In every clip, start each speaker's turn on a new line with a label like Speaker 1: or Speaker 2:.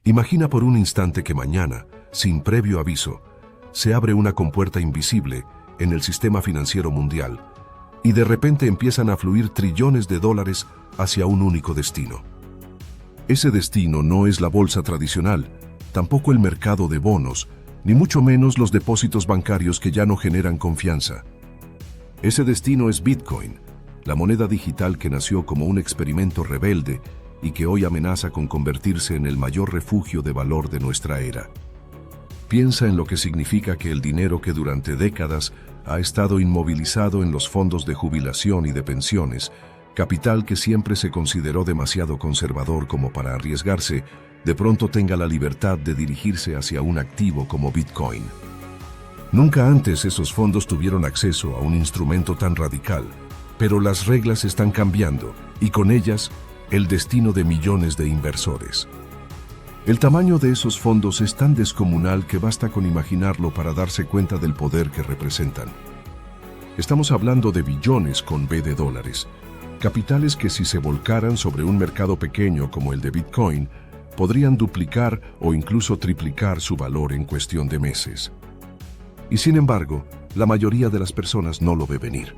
Speaker 1: Imagina por un instante que mañana, sin previo aviso, se abre una compuerta invisible en el sistema financiero mundial y de repente empiezan a fluir trillones de dólares hacia un único destino. Ese destino no es la bolsa tradicional, tampoco el mercado de bonos, ni mucho menos los depósitos bancarios que ya no generan confianza. Ese destino es Bitcoin, la moneda digital que nació como un experimento rebelde y que hoy amenaza con convertirse en el mayor refugio de valor de nuestra era. Piensa en lo que significa que el dinero que durante décadas ha estado inmovilizado en los fondos de jubilación y de pensiones, capital que siempre se consideró demasiado conservador como para arriesgarse, de pronto tenga la libertad de dirigirse hacia un activo como Bitcoin. Nunca antes esos fondos tuvieron acceso a un instrumento tan radical, pero las reglas están cambiando y con ellas el destino de millones de inversores. El tamaño de esos fondos es tan descomunal que basta con imaginarlo para darse cuenta del poder que representan. Estamos hablando de billones con B de dólares, capitales que si se volcaran sobre un mercado pequeño como el de Bitcoin, podrían duplicar o incluso triplicar su valor en cuestión de meses. Y sin embargo, la mayoría de las personas no lo ve venir.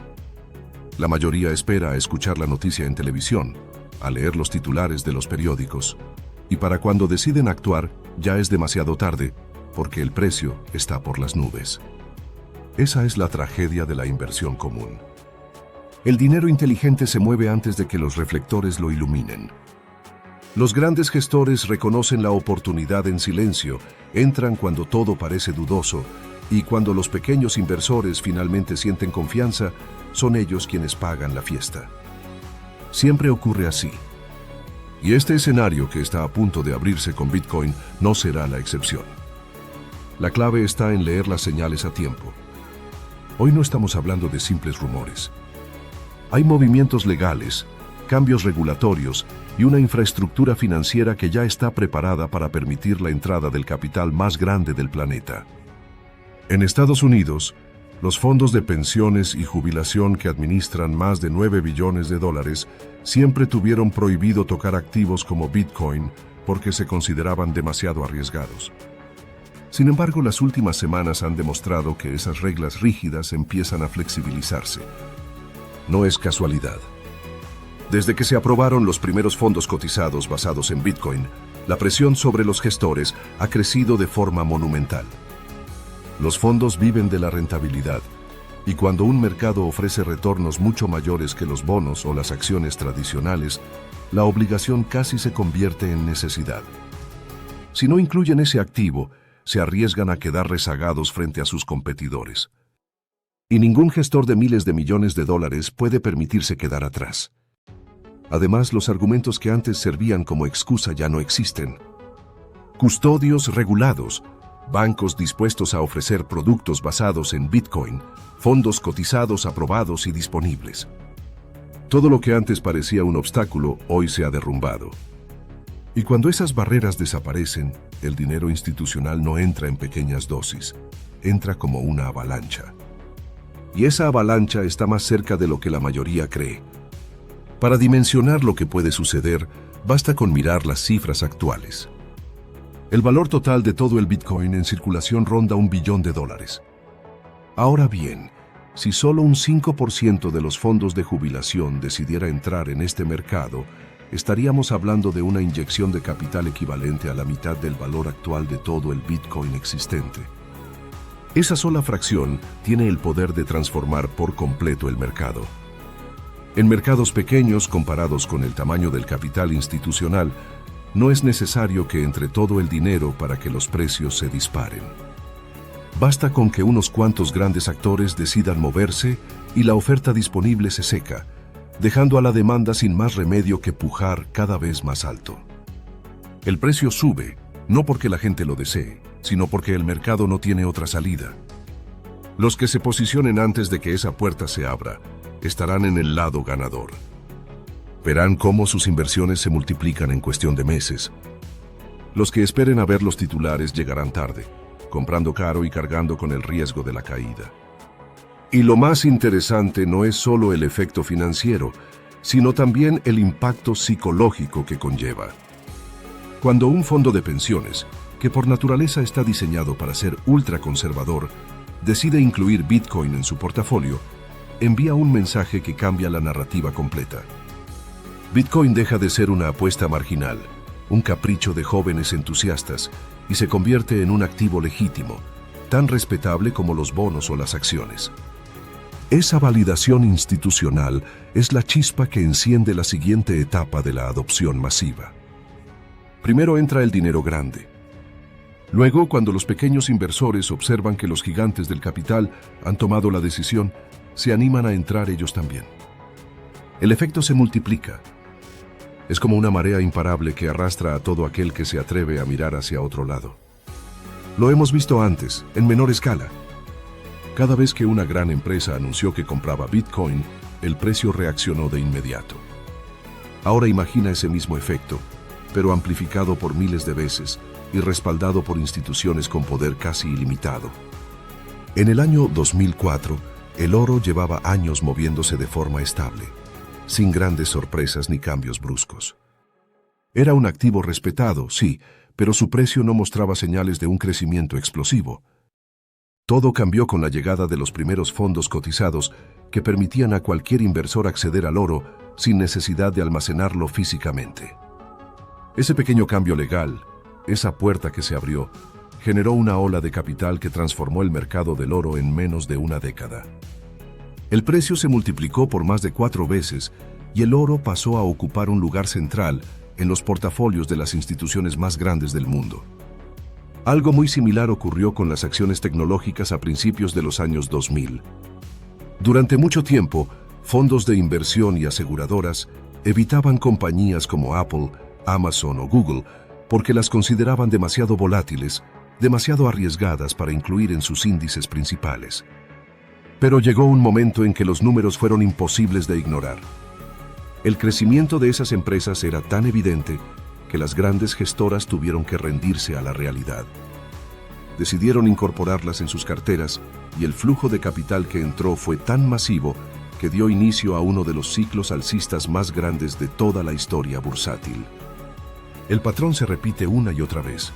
Speaker 1: La mayoría espera a escuchar la noticia en televisión, a leer los titulares de los periódicos, y para cuando deciden actuar ya es demasiado tarde, porque el precio está por las nubes. Esa es la tragedia de la inversión común. El dinero inteligente se mueve antes de que los reflectores lo iluminen. Los grandes gestores reconocen la oportunidad en silencio, entran cuando todo parece dudoso, y cuando los pequeños inversores finalmente sienten confianza, son ellos quienes pagan la fiesta. Siempre ocurre así. Y este escenario que está a punto de abrirse con Bitcoin no será la excepción. La clave está en leer las señales a tiempo. Hoy no estamos hablando de simples rumores. Hay movimientos legales, cambios regulatorios y una infraestructura financiera que ya está preparada para permitir la entrada del capital más grande del planeta. En Estados Unidos, los fondos de pensiones y jubilación que administran más de 9 billones de dólares siempre tuvieron prohibido tocar activos como Bitcoin porque se consideraban demasiado arriesgados. Sin embargo, las últimas semanas han demostrado que esas reglas rígidas empiezan a flexibilizarse. No es casualidad. Desde que se aprobaron los primeros fondos cotizados basados en Bitcoin, la presión sobre los gestores ha crecido de forma monumental. Los fondos viven de la rentabilidad, y cuando un mercado ofrece retornos mucho mayores que los bonos o las acciones tradicionales, la obligación casi se convierte en necesidad. Si no incluyen ese activo, se arriesgan a quedar rezagados frente a sus competidores. Y ningún gestor de miles de millones de dólares puede permitirse quedar atrás. Además, los argumentos que antes servían como excusa ya no existen. Custodios regulados, bancos dispuestos a ofrecer productos basados en Bitcoin, fondos cotizados aprobados y disponibles. Todo lo que antes parecía un obstáculo hoy se ha derrumbado. Y cuando esas barreras desaparecen, el dinero institucional no entra en pequeñas dosis, entra como una avalancha. Y esa avalancha está más cerca de lo que la mayoría cree. Para dimensionar lo que puede suceder, basta con mirar las cifras actuales. El valor total de todo el Bitcoin en circulación ronda $1 billón. Ahora bien, si solo un 5% de los fondos de jubilación decidiera entrar en este mercado, estaríamos hablando de una inyección de capital equivalente a la mitad del valor actual de todo el Bitcoin existente. Esa sola fracción tiene el poder de transformar por completo el mercado. En mercados pequeños comparados con el tamaño del capital institucional, no es necesario que entre todo el dinero para que los precios se disparen. Basta con que unos cuantos grandes actores decidan moverse y la oferta disponible se seca, dejando a la demanda sin más remedio que pujar cada vez más alto. El precio sube, no porque la gente lo desee, sino porque el mercado no tiene otra salida. Los que se posicionen antes de que esa puerta se abra, estarán en el lado ganador. Verán cómo sus inversiones se multiplican en cuestión de meses. Los que esperen a ver los titulares llegarán tarde, comprando caro y cargando con el riesgo de la caída. Y lo más interesante no es solo el efecto financiero, sino también el impacto psicológico que conlleva. Cuando un fondo de pensiones, que por naturaleza está diseñado para ser ultraconservador, decide incluir Bitcoin en su portafolio, envía un mensaje que cambia la narrativa completa. Bitcoin deja de ser una apuesta marginal, un capricho de jóvenes entusiastas, y se convierte en un activo legítimo, tan respetable como los bonos o las acciones. Esa validación institucional es la chispa que enciende la siguiente etapa de la adopción masiva. Primero entra el dinero grande. Luego, cuando los pequeños inversores observan que los gigantes del capital han tomado la decisión, se animan a entrar ellos también. El efecto se multiplica. Es como una marea imparable que arrastra a todo aquel que se atreve a mirar hacia otro lado. Lo hemos visto antes, en menor escala. Cada vez que una gran empresa anunció que compraba Bitcoin, el precio reaccionó de inmediato. Ahora imagina ese mismo efecto, pero amplificado por miles de veces y respaldado por instituciones con poder casi ilimitado. En el año 2004, el oro llevaba años moviéndose de forma estable, sin grandes sorpresas ni cambios bruscos. Era un activo respetado, sí, pero su precio no mostraba señales de un crecimiento explosivo. Todo cambió con la llegada de los primeros fondos cotizados que permitían a cualquier inversor acceder al oro sin necesidad de almacenarlo físicamente. Ese pequeño cambio legal, esa puerta que se abrió, generó una ola de capital que transformó el mercado del oro en menos de una década. El precio se multiplicó por más de 4 veces y el oro pasó a ocupar un lugar central en los portafolios de las instituciones más grandes del mundo. Algo muy similar ocurrió con las acciones tecnológicas a principios de los años 2000. Durante mucho tiempo, fondos de inversión y aseguradoras evitaban compañías como Apple, Amazon o Google porque las consideraban demasiado volátiles, demasiado arriesgadas para incluir en sus índices principales. Pero llegó un momento en que los números fueron imposibles de ignorar. El crecimiento de esas empresas era tan evidente que las grandes gestoras tuvieron que rendirse a la realidad. Decidieron incorporarlas en sus carteras y el flujo de capital que entró fue tan masivo que dio inicio a uno de los ciclos alcistas más grandes de toda la historia bursátil. El patrón se repite una y otra vez.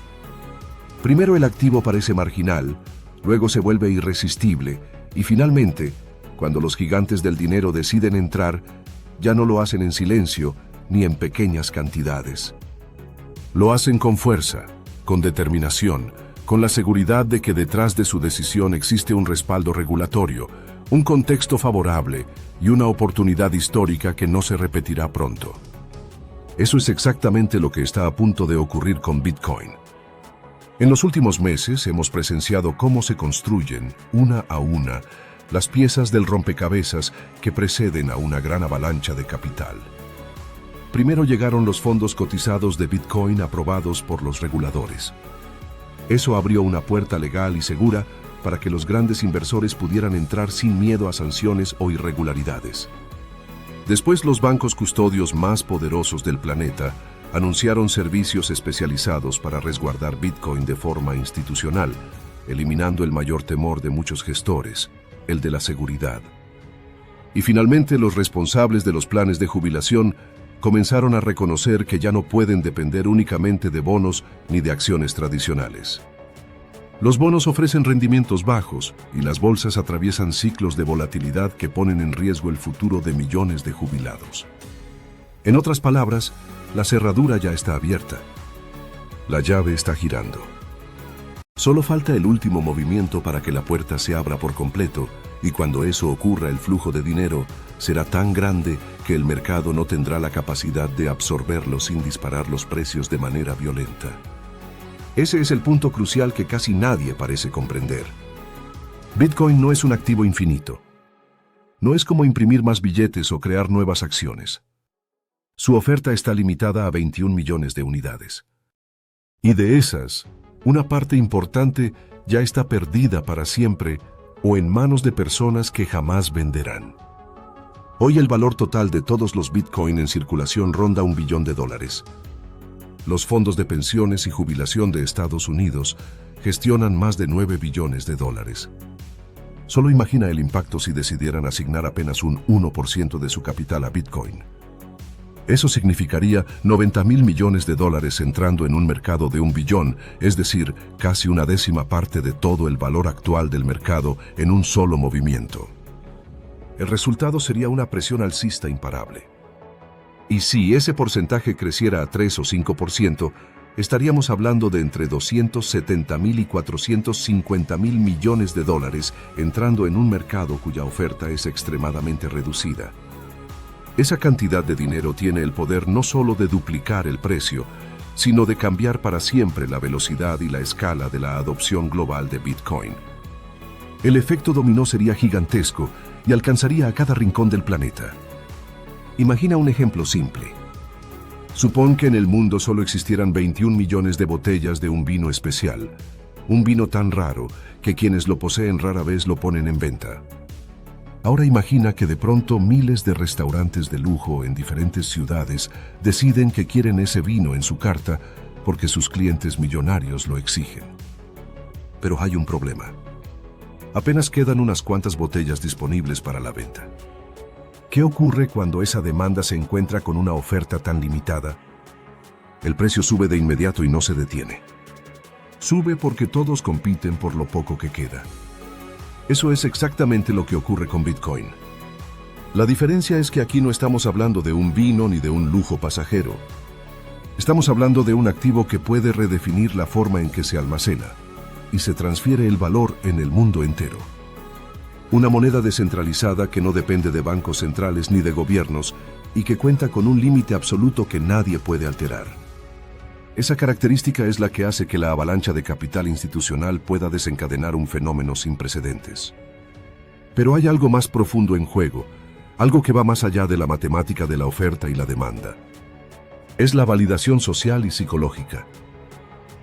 Speaker 1: Primero el activo parece marginal, luego se vuelve irresistible y finalmente, cuando los gigantes del dinero deciden entrar, ya no lo hacen en silencio ni en pequeñas cantidades. Lo hacen con fuerza, con determinación, con la seguridad de que detrás de su decisión existe un respaldo regulatorio, un contexto favorable y una oportunidad histórica que no se repetirá pronto. Eso es exactamente lo que está a punto de ocurrir con Bitcoin. En los últimos meses hemos presenciado cómo se construyen, una a una, las piezas del rompecabezas que preceden a una gran avalancha de capital. Primero llegaron los fondos cotizados de Bitcoin aprobados por los reguladores. Eso abrió una puerta legal y segura para que los grandes inversores pudieran entrar sin miedo a sanciones o irregularidades. Después, los bancos custodios más poderosos del planeta anunciaron servicios especializados para resguardar Bitcoin de forma institucional, eliminando el mayor temor de muchos gestores, el de la seguridad. Y finalmente, los responsables de los planes de jubilación comenzaron a reconocer que ya no pueden depender únicamente de bonos ni de acciones tradicionales. Los bonos ofrecen rendimientos bajos y las bolsas atraviesan ciclos de volatilidad que ponen en riesgo el futuro de millones de jubilados. En otras palabras, la cerradura ya está abierta. La llave está girando. Solo falta el último movimiento para que la puerta se abra por completo, y cuando eso ocurra, el flujo de dinero será tan grande que el mercado no tendrá la capacidad de absorberlo sin disparar los precios de manera violenta. Ese es el punto crucial que casi nadie parece comprender. Bitcoin no es un activo infinito. No es como imprimir más billetes o crear nuevas acciones. Su oferta está limitada a 21 millones de unidades. Y de esas, una parte importante ya está perdida para siempre o en manos de personas que jamás venderán. Hoy el valor total de todos los Bitcoin en circulación ronda $1 billón. Los fondos de pensiones y jubilación de Estados Unidos gestionan más de $9 billones. Solo imagina el impacto si decidieran asignar apenas un 1% de su capital a Bitcoin. Eso significaría 90.000 millones de dólares entrando en un mercado de 1 billón, es decir, casi una décima parte de todo el valor actual del mercado en un solo movimiento. El resultado sería una presión alcista imparable. Y si ese porcentaje creciera a 3 o 5%, estaríamos hablando de entre 270.000 y 450.000 millones de dólares entrando en un mercado cuya oferta es extremadamente reducida. Esa cantidad de dinero tiene el poder no solo de duplicar el precio, sino de cambiar para siempre la velocidad y la escala de la adopción global de Bitcoin. El efecto dominó sería gigantesco y alcanzaría a cada rincón del planeta. Imagina un ejemplo simple. Supón que en el mundo solo existieran 21 millones de botellas de un vino especial, un vino tan raro que quienes lo poseen rara vez lo ponen en venta. Ahora imagina que de pronto miles de restaurantes de lujo en diferentes ciudades deciden que quieren ese vino en su carta porque sus clientes millonarios lo exigen. Pero hay un problema. Apenas quedan unas cuantas botellas disponibles para la venta. ¿Qué ocurre cuando esa demanda se encuentra con una oferta tan limitada? El precio sube de inmediato y no se detiene. Sube porque todos compiten por lo poco que queda. Eso es exactamente lo que ocurre con Bitcoin. La diferencia es que aquí no estamos hablando de un vino ni de un lujo pasajero. Estamos hablando de un activo que puede redefinir la forma en que se almacena y se transfiere el valor en el mundo entero. Una moneda descentralizada que no depende de bancos centrales ni de gobiernos y que cuenta con un límite absoluto que nadie puede alterar. Esa característica es la que hace que la avalancha de capital institucional pueda desencadenar un fenómeno sin precedentes. Pero hay algo más profundo en juego, algo que va más allá de la matemática de la oferta y la demanda. Es la validación social y psicológica.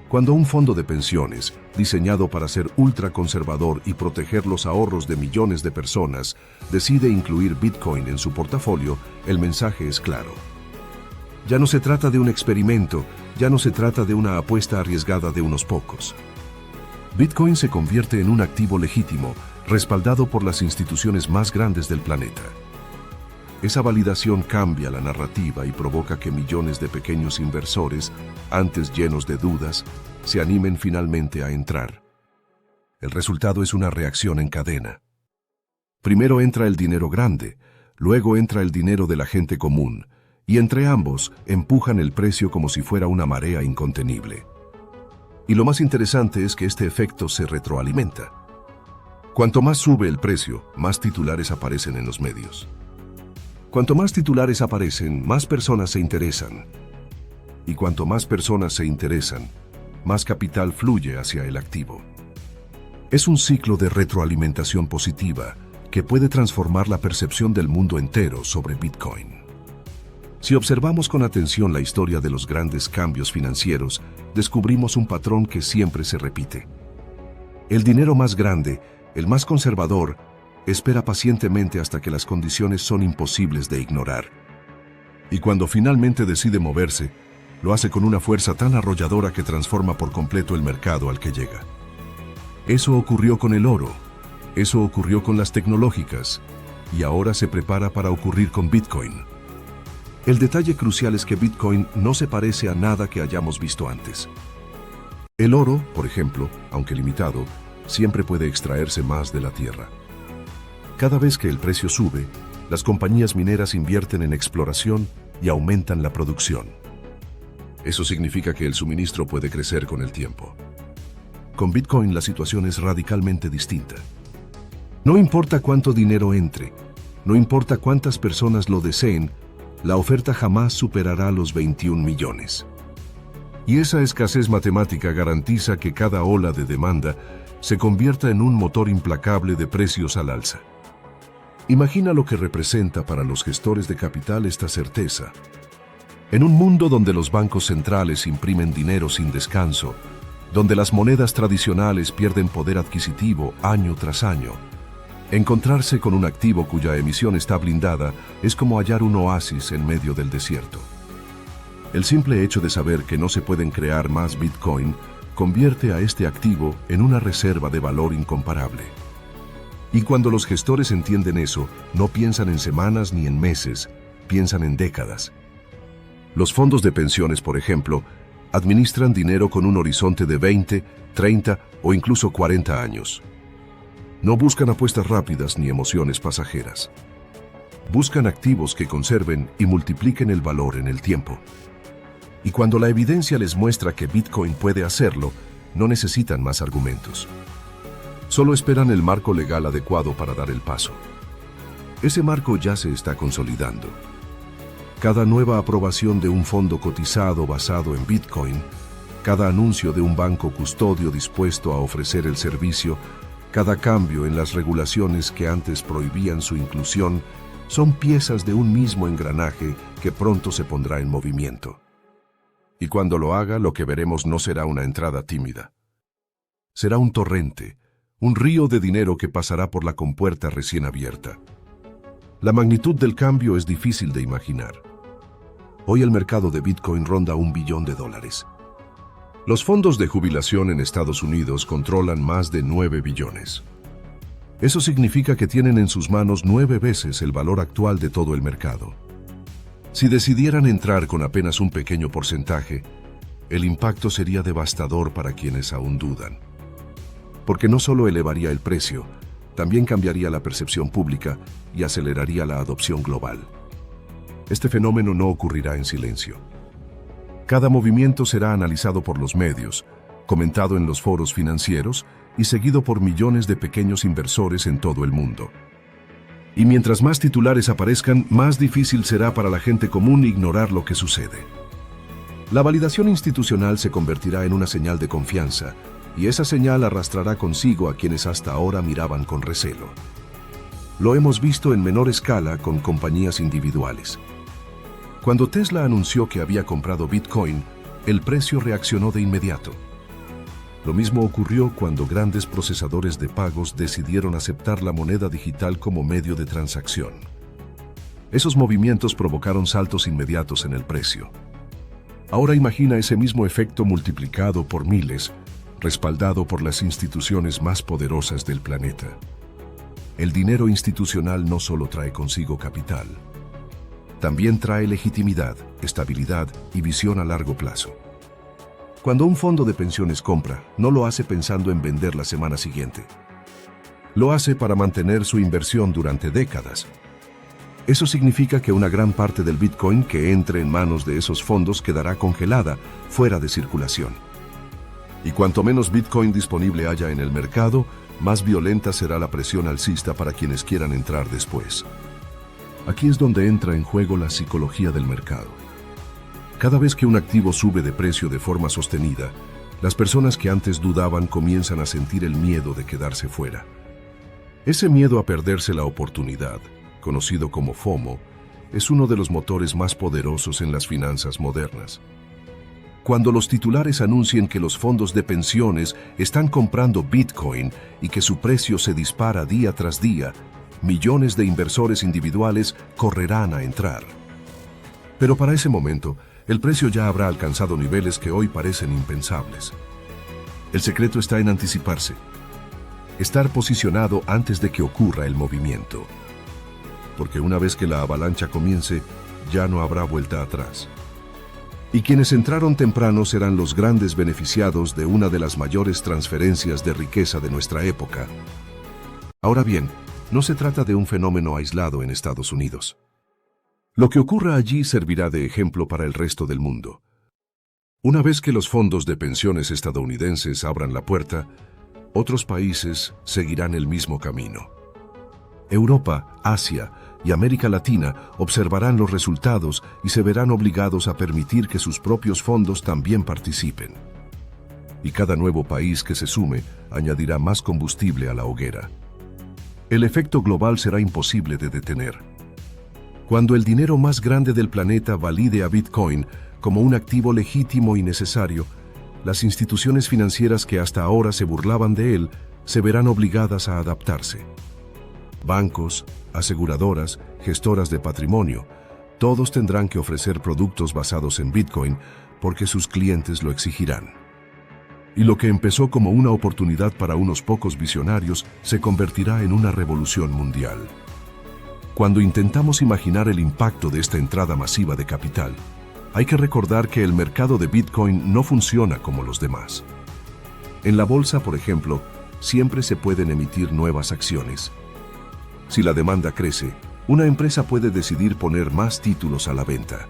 Speaker 1: Cuando un fondo de pensiones, diseñado para ser ultraconservador y proteger los ahorros de millones de personas, decide incluir Bitcoin en su portafolio, el mensaje es claro. Ya no se trata de un experimento, ya no se trata de una apuesta arriesgada de unos pocos. Bitcoin se convierte en un activo legítimo, respaldado por las instituciones más grandes del planeta. Esa validación cambia la narrativa y provoca que millones de pequeños inversores, antes llenos de dudas, se animen finalmente a entrar. El resultado es una reacción en cadena. Primero entra el dinero grande, luego entra el dinero de la gente común, y entre ambos empujan el precio como si fuera una marea incontenible. Y lo más interesante es que este efecto se retroalimenta. Cuanto más sube el precio, más titulares aparecen en los medios. Cuanto más titulares aparecen, más personas se interesan. Y cuanto más personas se interesan, más capital fluye hacia el activo. Es un ciclo de retroalimentación positiva que puede transformar la percepción del mundo entero sobre Bitcoin. Si observamos con atención la historia de los grandes cambios financieros, descubrimos un patrón que siempre se repite. El dinero más grande, el más conservador, espera pacientemente hasta que las condiciones son imposibles de ignorar. Y cuando finalmente decide moverse, lo hace con una fuerza tan arrolladora que transforma por completo el mercado al que llega. Eso ocurrió con el oro, eso ocurrió con las tecnológicas, y ahora se prepara para ocurrir con Bitcoin. El detalle crucial es que Bitcoin no se parece a nada que hayamos visto antes. El oro, por ejemplo, aunque limitado, siempre puede extraerse más de la tierra. Cada vez que el precio sube, las compañías mineras invierten en exploración y aumentan la producción. Eso significa que el suministro puede crecer con el tiempo. Con Bitcoin la situación es radicalmente distinta. No importa cuánto dinero entre, no importa cuántas personas lo deseen, la oferta jamás superará los 21 millones. Y esa escasez matemática garantiza que cada ola de demanda se convierta en un motor implacable de precios al alza. Imagina lo que representa para los gestores de capital esta certeza. En un mundo donde los bancos centrales imprimen dinero sin descanso, donde las monedas tradicionales pierden poder adquisitivo año tras año, encontrarse con un activo cuya emisión está blindada es como hallar un oasis en medio del desierto. El simple hecho de saber que no se pueden crear más Bitcoin convierte a este activo en una reserva de valor incomparable. Y cuando los gestores entienden eso, no piensan en semanas ni en meses, piensan en décadas. Los fondos de pensiones, por ejemplo, administran dinero con un horizonte de 20, 30 o incluso 40 años. No buscan apuestas rápidas ni emociones pasajeras. Buscan activos que conserven y multipliquen el valor en el tiempo. Y cuando la evidencia les muestra que Bitcoin puede hacerlo, no necesitan más argumentos. Solo esperan el marco legal adecuado para dar el paso. Ese marco ya se está consolidando. Cada nueva aprobación de un fondo cotizado basado en Bitcoin, cada anuncio de un banco custodio dispuesto a ofrecer el servicio, cada cambio en las regulaciones que antes prohibían su inclusión, son piezas de un mismo engranaje que pronto se pondrá en movimiento. Y cuando lo haga, lo que veremos no será una entrada tímida. Será un torrente, un río de dinero que pasará por la compuerta recién abierta. La magnitud del cambio es difícil de imaginar. Hoy el mercado de Bitcoin ronda $1 billón. Los fondos de jubilación en Estados Unidos controlan más de 9 billones. Eso significa que tienen en sus manos 9 veces el valor actual de todo el mercado. Si decidieran entrar con apenas un pequeño porcentaje, el impacto sería devastador para quienes aún dudan. Porque no solo elevaría el precio, también cambiaría la percepción pública y aceleraría la adopción global. Este fenómeno no ocurrirá en silencio. Cada movimiento será analizado por los medios, comentado en los foros financieros y seguido por millones de pequeños inversores en todo el mundo. Y mientras más titulares aparezcan, más difícil será para la gente común ignorar lo que sucede. La validación institucional se convertirá en una señal de confianza, y esa señal arrastrará consigo a quienes hasta ahora miraban con recelo. Lo hemos visto en menor escala con compañías individuales. Cuando Tesla anunció que había comprado Bitcoin, el precio reaccionó de inmediato. Lo mismo ocurrió cuando grandes procesadores de pagos decidieron aceptar la moneda digital como medio de transacción. Esos movimientos provocaron saltos inmediatos en el precio. Ahora imagina ese mismo efecto multiplicado por miles, respaldado por las instituciones más poderosas del planeta. El dinero institucional no solo trae consigo capital, también trae legitimidad, estabilidad y visión a largo plazo. Cuando un fondo de pensiones compra, no lo hace pensando en vender la semana siguiente. Lo hace para mantener su inversión durante décadas. Eso significa que una gran parte del Bitcoin que entre en manos de esos fondos quedará congelada, fuera de circulación. Y cuanto menos Bitcoin disponible haya en el mercado, más violenta será la presión alcista para quienes quieran entrar después. Aquí es donde entra en juego la psicología del mercado. Cada vez que un activo sube de precio de forma sostenida, las personas que antes dudaban comienzan a sentir el miedo de quedarse fuera. Ese miedo a perderse la oportunidad, conocido como FOMO, es uno de los motores más poderosos en las finanzas modernas. Cuando los titulares anuncien que los fondos de pensiones están comprando Bitcoin y que su precio se dispara día tras día, millones de inversores individuales correrán a entrar. Pero para ese momento, el precio ya habrá alcanzado niveles que hoy parecen impensables. El secreto está en anticiparse. Estar posicionado antes de que ocurra el movimiento. Porque una vez que la avalancha comience, ya no habrá vuelta atrás. Y quienes entraron temprano serán los grandes beneficiados de una de las mayores transferencias de riqueza de nuestra época. Ahora bien, no se trata de un fenómeno aislado en Estados Unidos. Lo que ocurra allí servirá de ejemplo para el resto del mundo. Una vez que los fondos de pensiones estadounidenses abran la puerta, otros países seguirán el mismo camino. Europa, Asia y América Latina observarán los resultados y se verán obligados a permitir que sus propios fondos también participen. Y cada nuevo país que se sume añadirá más combustible a la hoguera. El efecto global será imposible de detener. Cuando el dinero más grande del planeta valide a Bitcoin como un activo legítimo y necesario, las instituciones financieras que hasta ahora se burlaban de él se verán obligadas a adaptarse. Bancos, aseguradoras, gestoras de patrimonio, todos tendrán que ofrecer productos basados en Bitcoin porque sus clientes lo exigirán. Y lo que empezó como una oportunidad para unos pocos visionarios se convertirá en una revolución mundial. Cuando intentamos imaginar el impacto de esta entrada masiva de capital, hay que recordar que el mercado de Bitcoin no funciona como los demás. En la bolsa, por ejemplo, siempre se pueden emitir nuevas acciones. Si la demanda crece, una empresa puede decidir poner más títulos a la venta.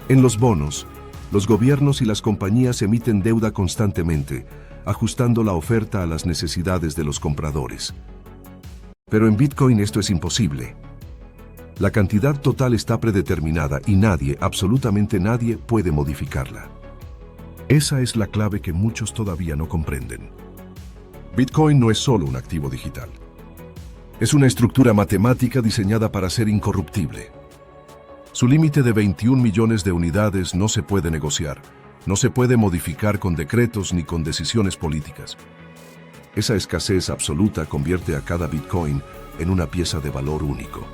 Speaker 1: En los bonos, los gobiernos y las compañías emiten deuda constantemente, ajustando la oferta a las necesidades de los compradores. Pero en Bitcoin esto es imposible. La cantidad total está predeterminada y nadie, absolutamente nadie, puede modificarla. Esa es la clave que muchos todavía no comprenden. Bitcoin no es solo un activo digital. Es una estructura matemática diseñada para ser incorruptible. Su límite de 21 millones de unidades no se puede negociar, no se puede modificar con decretos ni con decisiones políticas. Esa escasez absoluta convierte a cada Bitcoin en una pieza de valor único.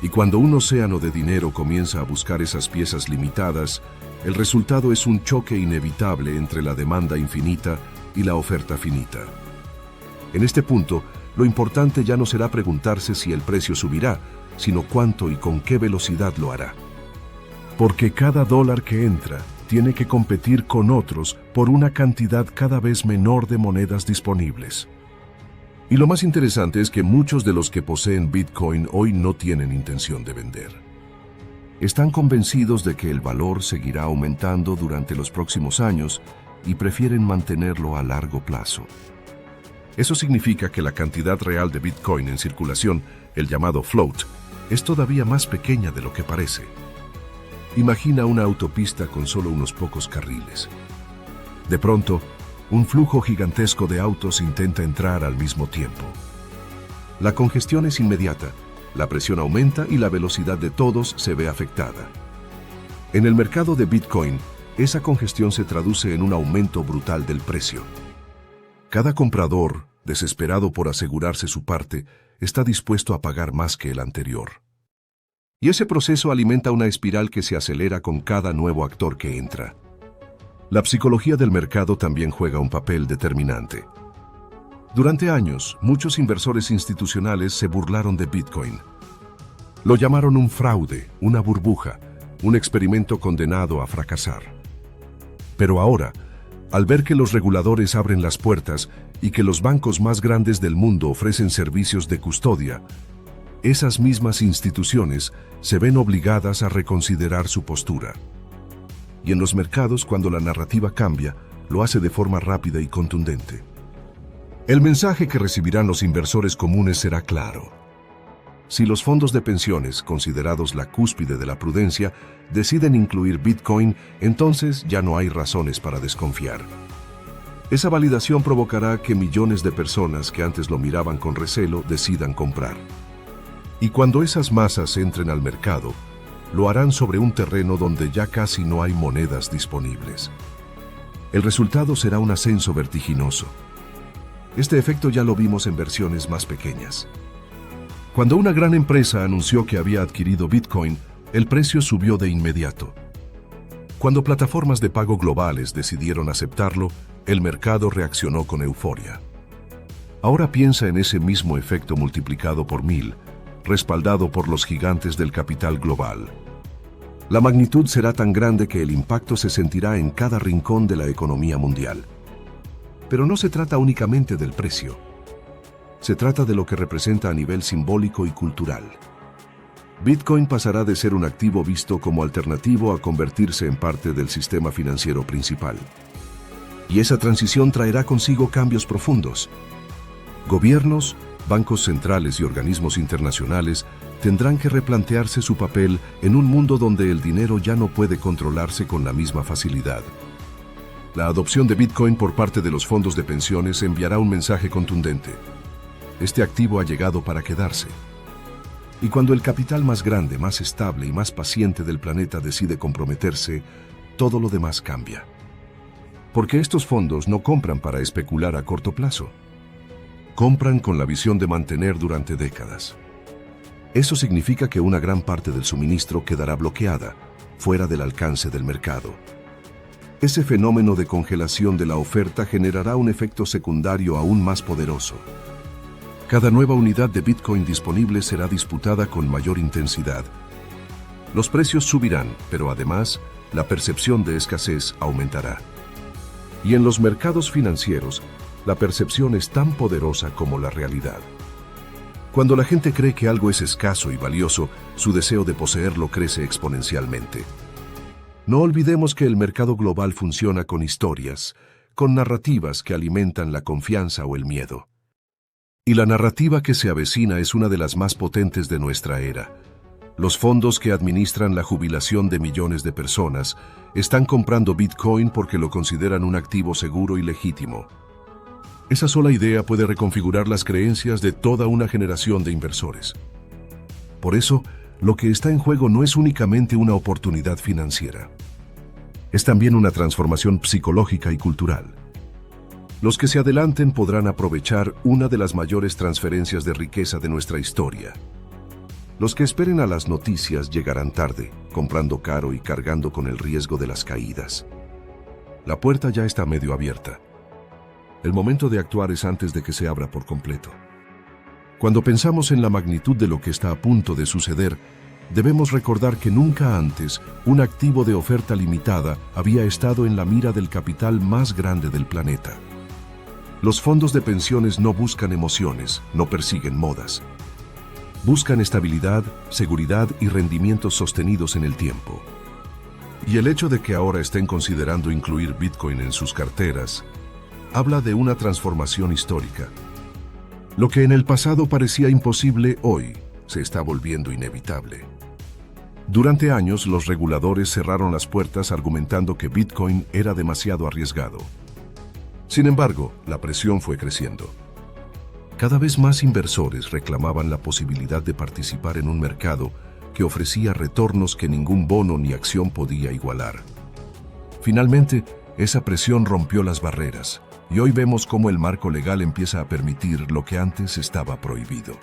Speaker 1: Y cuando un océano de dinero comienza a buscar esas piezas limitadas, el resultado es un choque inevitable entre la demanda infinita y la oferta finita. En este punto, lo importante ya no será preguntarse si el precio subirá, sino cuánto y con qué velocidad lo hará. Porque cada dólar que entra tiene que competir con otros por una cantidad cada vez menor de monedas disponibles. Y lo más interesante es que muchos de los que poseen Bitcoin hoy no tienen intención de vender. Están convencidos de que el valor seguirá aumentando durante los próximos años y prefieren mantenerlo a largo plazo. Eso significa que la cantidad real de Bitcoin en circulación, el llamado float, es todavía más pequeña de lo que parece. Imagina una autopista con solo unos pocos carriles. De pronto, un flujo gigantesco de autos intenta entrar al mismo tiempo. La congestión es inmediata, la presión aumenta y la velocidad de todos se ve afectada. En el mercado de Bitcoin, esa congestión se traduce en un aumento brutal del precio. Cada comprador, desesperado por asegurarse su parte, está dispuesto a pagar más que el anterior. Y ese proceso alimenta una espiral que se acelera con cada nuevo actor que entra. La psicología del mercado también juega un papel determinante. Durante años, muchos inversores institucionales se burlaron de Bitcoin. Lo llamaron un fraude, una burbuja, un experimento condenado a fracasar. Pero ahora, al ver que los reguladores abren las puertas y que los bancos más grandes del mundo ofrecen servicios de custodia, esas mismas instituciones se ven obligadas a reconsiderar su postura. Y en los mercados, cuando la narrativa cambia, lo hace de forma rápida y contundente. El mensaje que recibirán los inversores comunes será claro. Si los fondos de pensiones, considerados la cúspide de la prudencia, deciden incluir Bitcoin, entonces ya no hay razones para desconfiar. Esa validación provocará que millones de personas que antes lo miraban con recelo decidan comprar. Y cuando esas masas entren al mercado, lo harán sobre un terreno donde ya casi no hay monedas disponibles. El resultado será un ascenso vertiginoso. Este efecto ya lo vimos en versiones más pequeñas. Cuando una gran empresa anunció que había adquirido Bitcoin, el precio subió de inmediato. Cuando plataformas de pago globales decidieron aceptarlo, el mercado reaccionó con euforia. Ahora piensa en ese mismo efecto multiplicado por 1000, respaldado por los gigantes del capital global. La magnitud será tan grande que el impacto se sentirá en cada rincón de la economía mundial. Pero no se trata únicamente del precio. Se trata de lo que representa a nivel simbólico y cultural. Bitcoin pasará de ser un activo visto como alternativo a convertirse en parte del sistema financiero principal. Y esa transición traerá consigo cambios profundos. Gobiernos, bancos centrales y organismos internacionales tendrán que replantearse su papel en un mundo donde el dinero ya no puede controlarse con la misma facilidad. La adopción de Bitcoin por parte de los fondos de pensiones enviará un mensaje contundente. Este activo ha llegado para quedarse. Y cuando el capital más grande, más estable y más paciente del planeta decide comprometerse, todo lo demás cambia. Porque estos fondos no compran para especular a corto plazo. Compran con la visión de mantener durante décadas. Eso significa que una gran parte del suministro quedará bloqueada, fuera del alcance del mercado. Ese fenómeno de congelación de la oferta generará un efecto secundario aún más poderoso. Cada nueva unidad de Bitcoin disponible será disputada con mayor intensidad. Los precios subirán, pero además, la percepción de escasez aumentará. Y en los mercados financieros, la percepción es tan poderosa como la realidad. Cuando la gente cree que algo es escaso y valioso, su deseo de poseerlo crece exponencialmente. No olvidemos que el mercado global funciona con historias, con narrativas que alimentan la confianza o el miedo. Y la narrativa que se avecina es una de las más potentes de nuestra era. Los fondos que administran la jubilación de millones de personas están comprando Bitcoin porque lo consideran un activo seguro y legítimo. Esa sola idea puede reconfigurar las creencias de toda una generación de inversores. Por eso, lo que está en juego no es únicamente una oportunidad financiera. Es también una transformación psicológica y cultural. Los que se adelanten podrán aprovechar una de las mayores transferencias de riqueza de nuestra historia. Los que esperen a las noticias llegarán tarde, comprando caro y cargando con el riesgo de las caídas. La puerta ya está medio abierta. El momento de actuar es antes de que se abra por completo. Cuando pensamos en la magnitud de lo que está a punto de suceder, debemos recordar que nunca antes un activo de oferta limitada había estado en la mira del capital más grande del planeta. Los fondos de pensiones no buscan emociones, no persiguen modas. Buscan estabilidad, seguridad y rendimientos sostenidos en el tiempo. Y el hecho de que ahora estén considerando incluir Bitcoin en sus carteras habla de una transformación histórica. Lo que en el pasado parecía imposible, hoy se está volviendo inevitable. Durante años, los reguladores cerraron las puertas argumentando que Bitcoin era demasiado arriesgado. Sin embargo, la presión fue creciendo. Cada vez más inversores reclamaban la posibilidad de participar en un mercado que ofrecía retornos que ningún bono ni acción podía igualar. Finalmente, esa presión rompió las barreras, y hoy vemos cómo el marco legal empieza a permitir lo que antes estaba prohibido.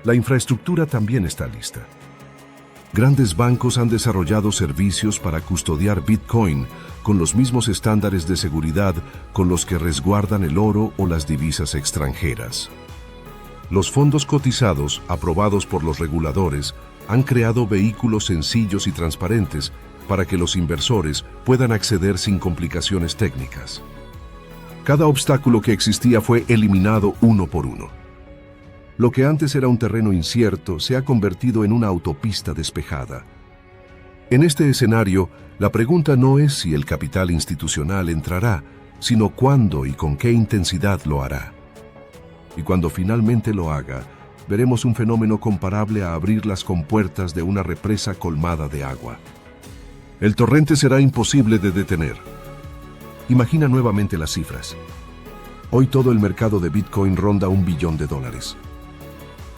Speaker 1: La infraestructura también está lista. Grandes bancos han desarrollado servicios para custodiar Bitcoin con los mismos estándares de seguridad con los que resguardan el oro o las divisas extranjeras. Los fondos cotizados, aprobados por los reguladores, han creado vehículos sencillos y transparentes para que los inversores puedan acceder sin complicaciones técnicas. Cada obstáculo que existía fue eliminado uno por uno. Lo que antes era un terreno incierto se ha convertido en una autopista despejada. En este escenario, la pregunta no es si el capital institucional entrará, sino cuándo y con qué intensidad lo hará. Y cuando finalmente lo haga, veremos un fenómeno comparable a abrir las compuertas de una represa colmada de agua. El torrente será imposible de detener. Imagina nuevamente las cifras. Hoy todo el mercado de Bitcoin ronda $1 billón.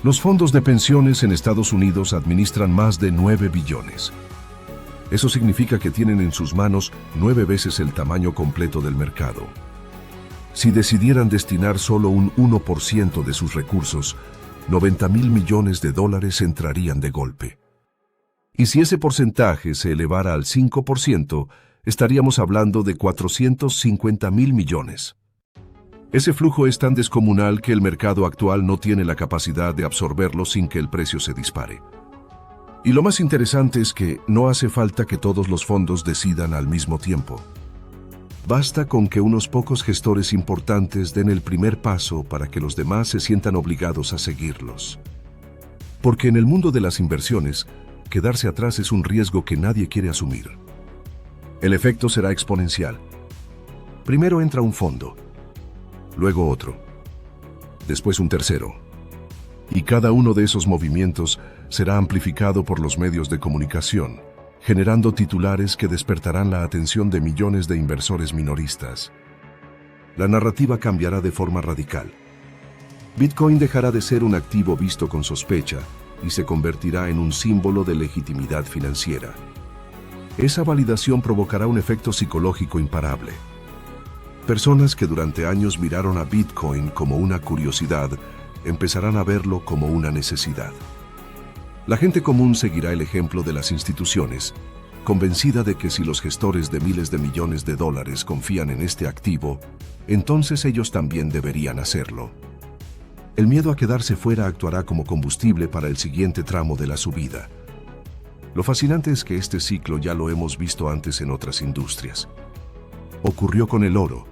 Speaker 1: Los fondos de pensiones en Estados Unidos administran más de 9 billones. Eso significa que tienen en sus manos 9 veces el tamaño completo del mercado. Si decidieran destinar solo un 1% de sus recursos, $90.000 millones entrarían de golpe. Y si ese porcentaje se elevara al 5%, estaríamos hablando de $450.000 millones. Ese flujo es tan descomunal que el mercado actual no tiene la capacidad de absorberlo sin que el precio se dispare. Y lo más interesante es que no hace falta que todos los fondos decidan al mismo tiempo. Basta con que unos pocos gestores importantes den el primer paso para que los demás se sientan obligados a seguirlos. Porque en el mundo de las inversiones, quedarse atrás es un riesgo que nadie quiere asumir. El efecto será exponencial. Primero entra un fondo, luego otro, después un tercero. Y cada uno de esos movimientos será amplificado por los medios de comunicación, generando titulares que despertarán la atención de millones de inversores minoristas. La narrativa cambiará de forma radical. Bitcoin dejará de ser un activo visto con sospecha y se convertirá en un símbolo de legitimidad financiera. Esa validación provocará un efecto psicológico imparable. Personas que durante años miraron a Bitcoin como una curiosidad, empezarán a verlo como una necesidad. La gente común seguirá el ejemplo de las instituciones, convencida de que si los gestores de miles de millones de dólares confían en este activo, entonces ellos también deberían hacerlo. El miedo a quedarse fuera actuará como combustible para el siguiente tramo de la subida. Lo fascinante es que este ciclo ya lo hemos visto antes en otras industrias. Ocurrió con el oro,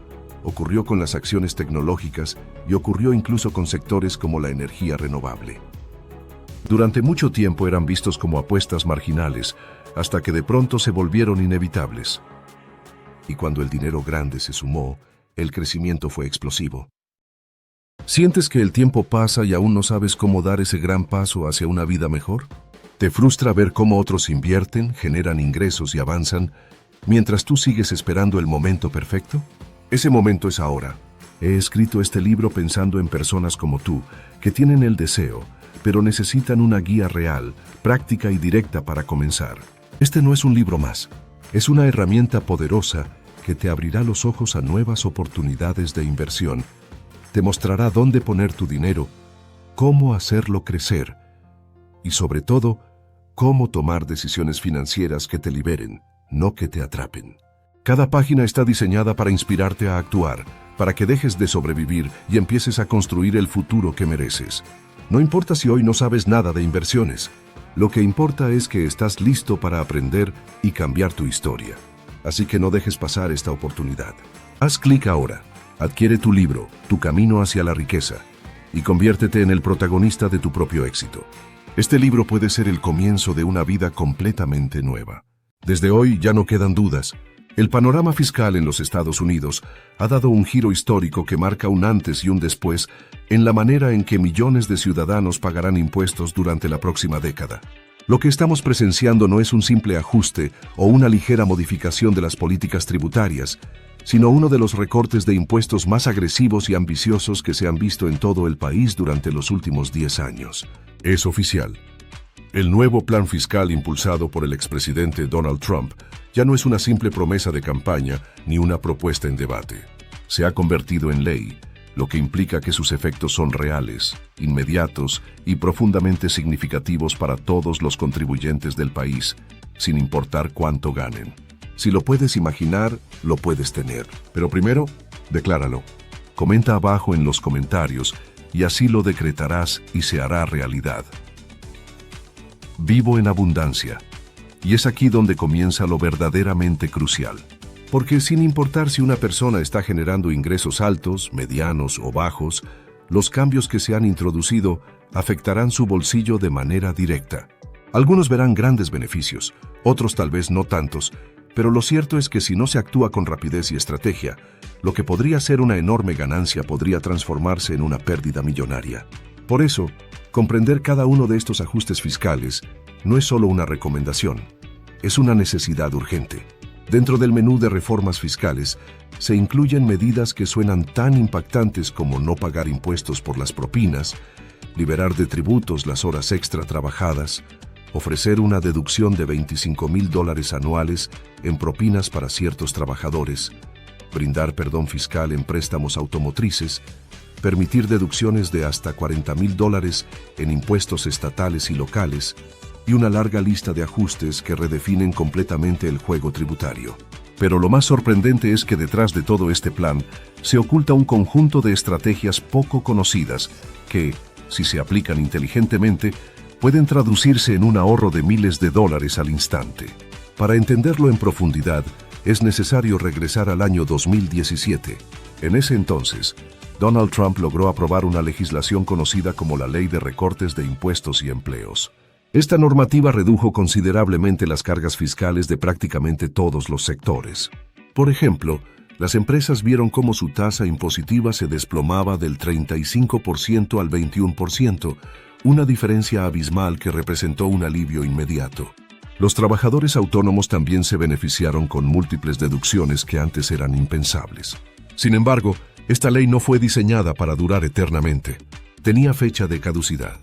Speaker 1: ocurrió con las acciones tecnológicas y ocurrió incluso con sectores como la energía renovable. Durante mucho tiempo eran vistos como apuestas marginales, hasta que de pronto se volvieron inevitables. Y cuando el dinero grande se sumó, el crecimiento fue explosivo. ¿Sientes que el tiempo pasa y aún no sabes cómo dar ese gran paso hacia una vida mejor? ¿Te frustra ver cómo otros invierten, generan ingresos y avanzan, mientras tú sigues esperando el momento perfecto? Ese momento es ahora. He escrito este libro pensando en personas como tú, que tienen el deseo, pero necesitan una guía real, práctica y directa para comenzar. Este no es un libro más. Es una herramienta poderosa que te abrirá los ojos a nuevas oportunidades de inversión. Te mostrará dónde poner tu dinero, cómo hacerlo crecer y, sobre todo, cómo tomar decisiones financieras que te liberen, no que te atrapen. Cada página está diseñada para inspirarte a actuar, para que dejes de sobrevivir y empieces a construir el futuro que mereces. No importa si hoy no sabes nada de inversiones. Lo que importa es que estás listo para aprender y cambiar tu historia. Así que no dejes pasar esta oportunidad. Haz clic ahora, adquiere tu libro, Tu camino hacia la riqueza, y conviértete en el protagonista de tu propio éxito. Este libro puede ser el comienzo de una vida completamente nueva. Desde hoy ya no quedan dudas. El panorama fiscal en los Estados Unidos ha dado un giro histórico que marca un antes y un después en la manera en que millones de ciudadanos pagarán impuestos durante la próxima década. Lo que estamos presenciando no es un simple ajuste o una ligera modificación de las políticas tributarias, sino uno de los recortes de impuestos más agresivos y ambiciosos que se han visto en todo el país durante los últimos 10 años. Es oficial. El nuevo plan fiscal impulsado por el expresidente Donald Trump ya no es una simple promesa de campaña ni una propuesta en debate. Se ha convertido en ley, lo que implica que sus efectos son reales, inmediatos y profundamente significativos para todos los contribuyentes del país, sin importar cuánto ganen. Si lo puedes imaginar, lo puedes tener. Pero primero, decláralo. Comenta abajo en los comentarios y así lo decretarás y se hará realidad. Vivo en abundancia. Y es aquí donde comienza lo verdaderamente crucial. Porque sin importar si una persona está generando ingresos altos, medianos o bajos, los cambios que se han introducido afectarán su bolsillo de manera directa. Algunos verán grandes beneficios, otros tal vez no tantos, pero lo cierto es que si no se actúa con rapidez y estrategia, lo que podría ser una enorme ganancia podría transformarse en una pérdida millonaria. Por eso, comprender cada uno de estos ajustes fiscales no es solo una recomendación, es una necesidad urgente. Dentro del menú de reformas fiscales se incluyen medidas que suenan tan impactantes como no pagar impuestos por las propinas, liberar de tributos las horas extra trabajadas, ofrecer una deducción de $25,000 anuales en propinas para ciertos trabajadores, brindar perdón fiscal en préstamos automotrices, permitir deducciones de hasta $40,000 en impuestos estatales y locales, y una larga lista de ajustes que redefinen completamente el juego tributario. Pero lo más sorprendente es que detrás de todo este plan se oculta un conjunto de estrategias poco conocidas que, si se aplican inteligentemente, pueden traducirse en un ahorro de miles de dólares al instante. Para entenderlo en profundidad, es necesario regresar al año 2017. En ese entonces, Donald Trump logró aprobar una legislación conocida como la Ley de Recortes de Impuestos y Empleos. Esta normativa redujo considerablemente las cargas fiscales de prácticamente todos los sectores. Por ejemplo, las empresas vieron cómo su tasa impositiva se desplomaba del 35% al 21%, una diferencia abismal que representó un alivio inmediato. Los trabajadores autónomos también se beneficiaron con múltiples deducciones que antes eran impensables. Sin embargo, esta ley no fue diseñada para durar eternamente. Tenía fecha de caducidad.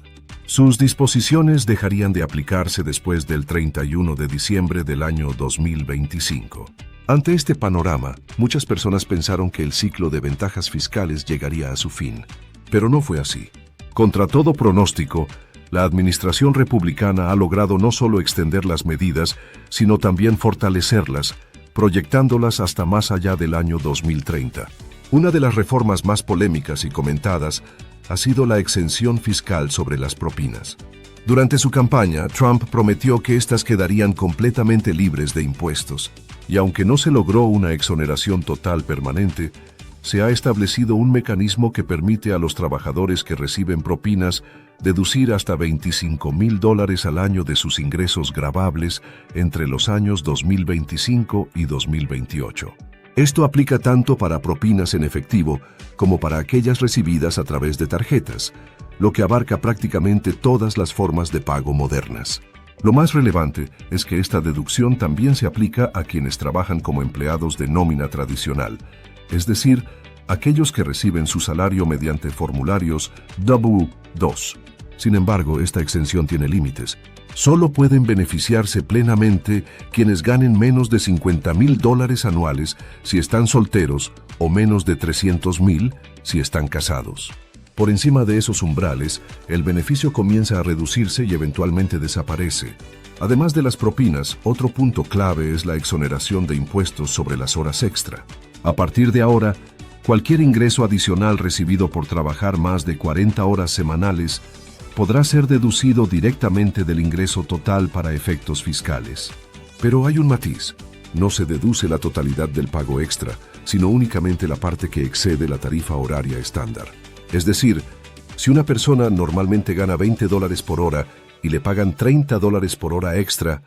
Speaker 1: Sus disposiciones dejarían de aplicarse después del 31 de diciembre del año 2025. Ante este panorama, muchas personas pensaron que el ciclo de ventajas fiscales llegaría a su fin. Pero no fue así. Contra todo pronóstico, la administración republicana ha logrado no solo extender las medidas, sino también fortalecerlas, proyectándolas hasta más allá del año 2030. Una de las reformas más polémicas y comentadas ha sido la exención fiscal sobre las propinas. Durante su campaña, Trump prometió que éstas quedarían completamente libres de impuestos, y aunque no se logró una exoneración total permanente, se ha establecido un mecanismo que permite a los trabajadores que reciben propinas deducir hasta $25,000 al año de sus ingresos gravables entre los años 2025 y 2028. Esto aplica tanto para propinas en efectivo como para aquellas recibidas a través de tarjetas, lo que abarca prácticamente todas las formas de pago modernas. Lo más relevante es que esta deducción también se aplica a quienes trabajan como empleados de nómina tradicional, es decir, aquellos que reciben su salario mediante formularios W-2. Sin embargo, esta exención tiene límites. Solo pueden beneficiarse plenamente quienes ganen menos de $50,000 anuales si están solteros o menos de $300,000 si están casados. Por encima de esos umbrales, el beneficio comienza a reducirse y eventualmente desaparece. Además de las propinas, otro punto clave es la exoneración de impuestos sobre las horas extra. A partir de ahora, cualquier ingreso adicional recibido por trabajar más de 40 horas semanales podrá ser deducido directamente del ingreso total para efectos fiscales. Pero hay un matiz. No se deduce la totalidad del pago extra, sino únicamente la parte que excede la tarifa horaria estándar. Es decir, si una persona normalmente gana $20 por hora y le pagan $30 por hora extra,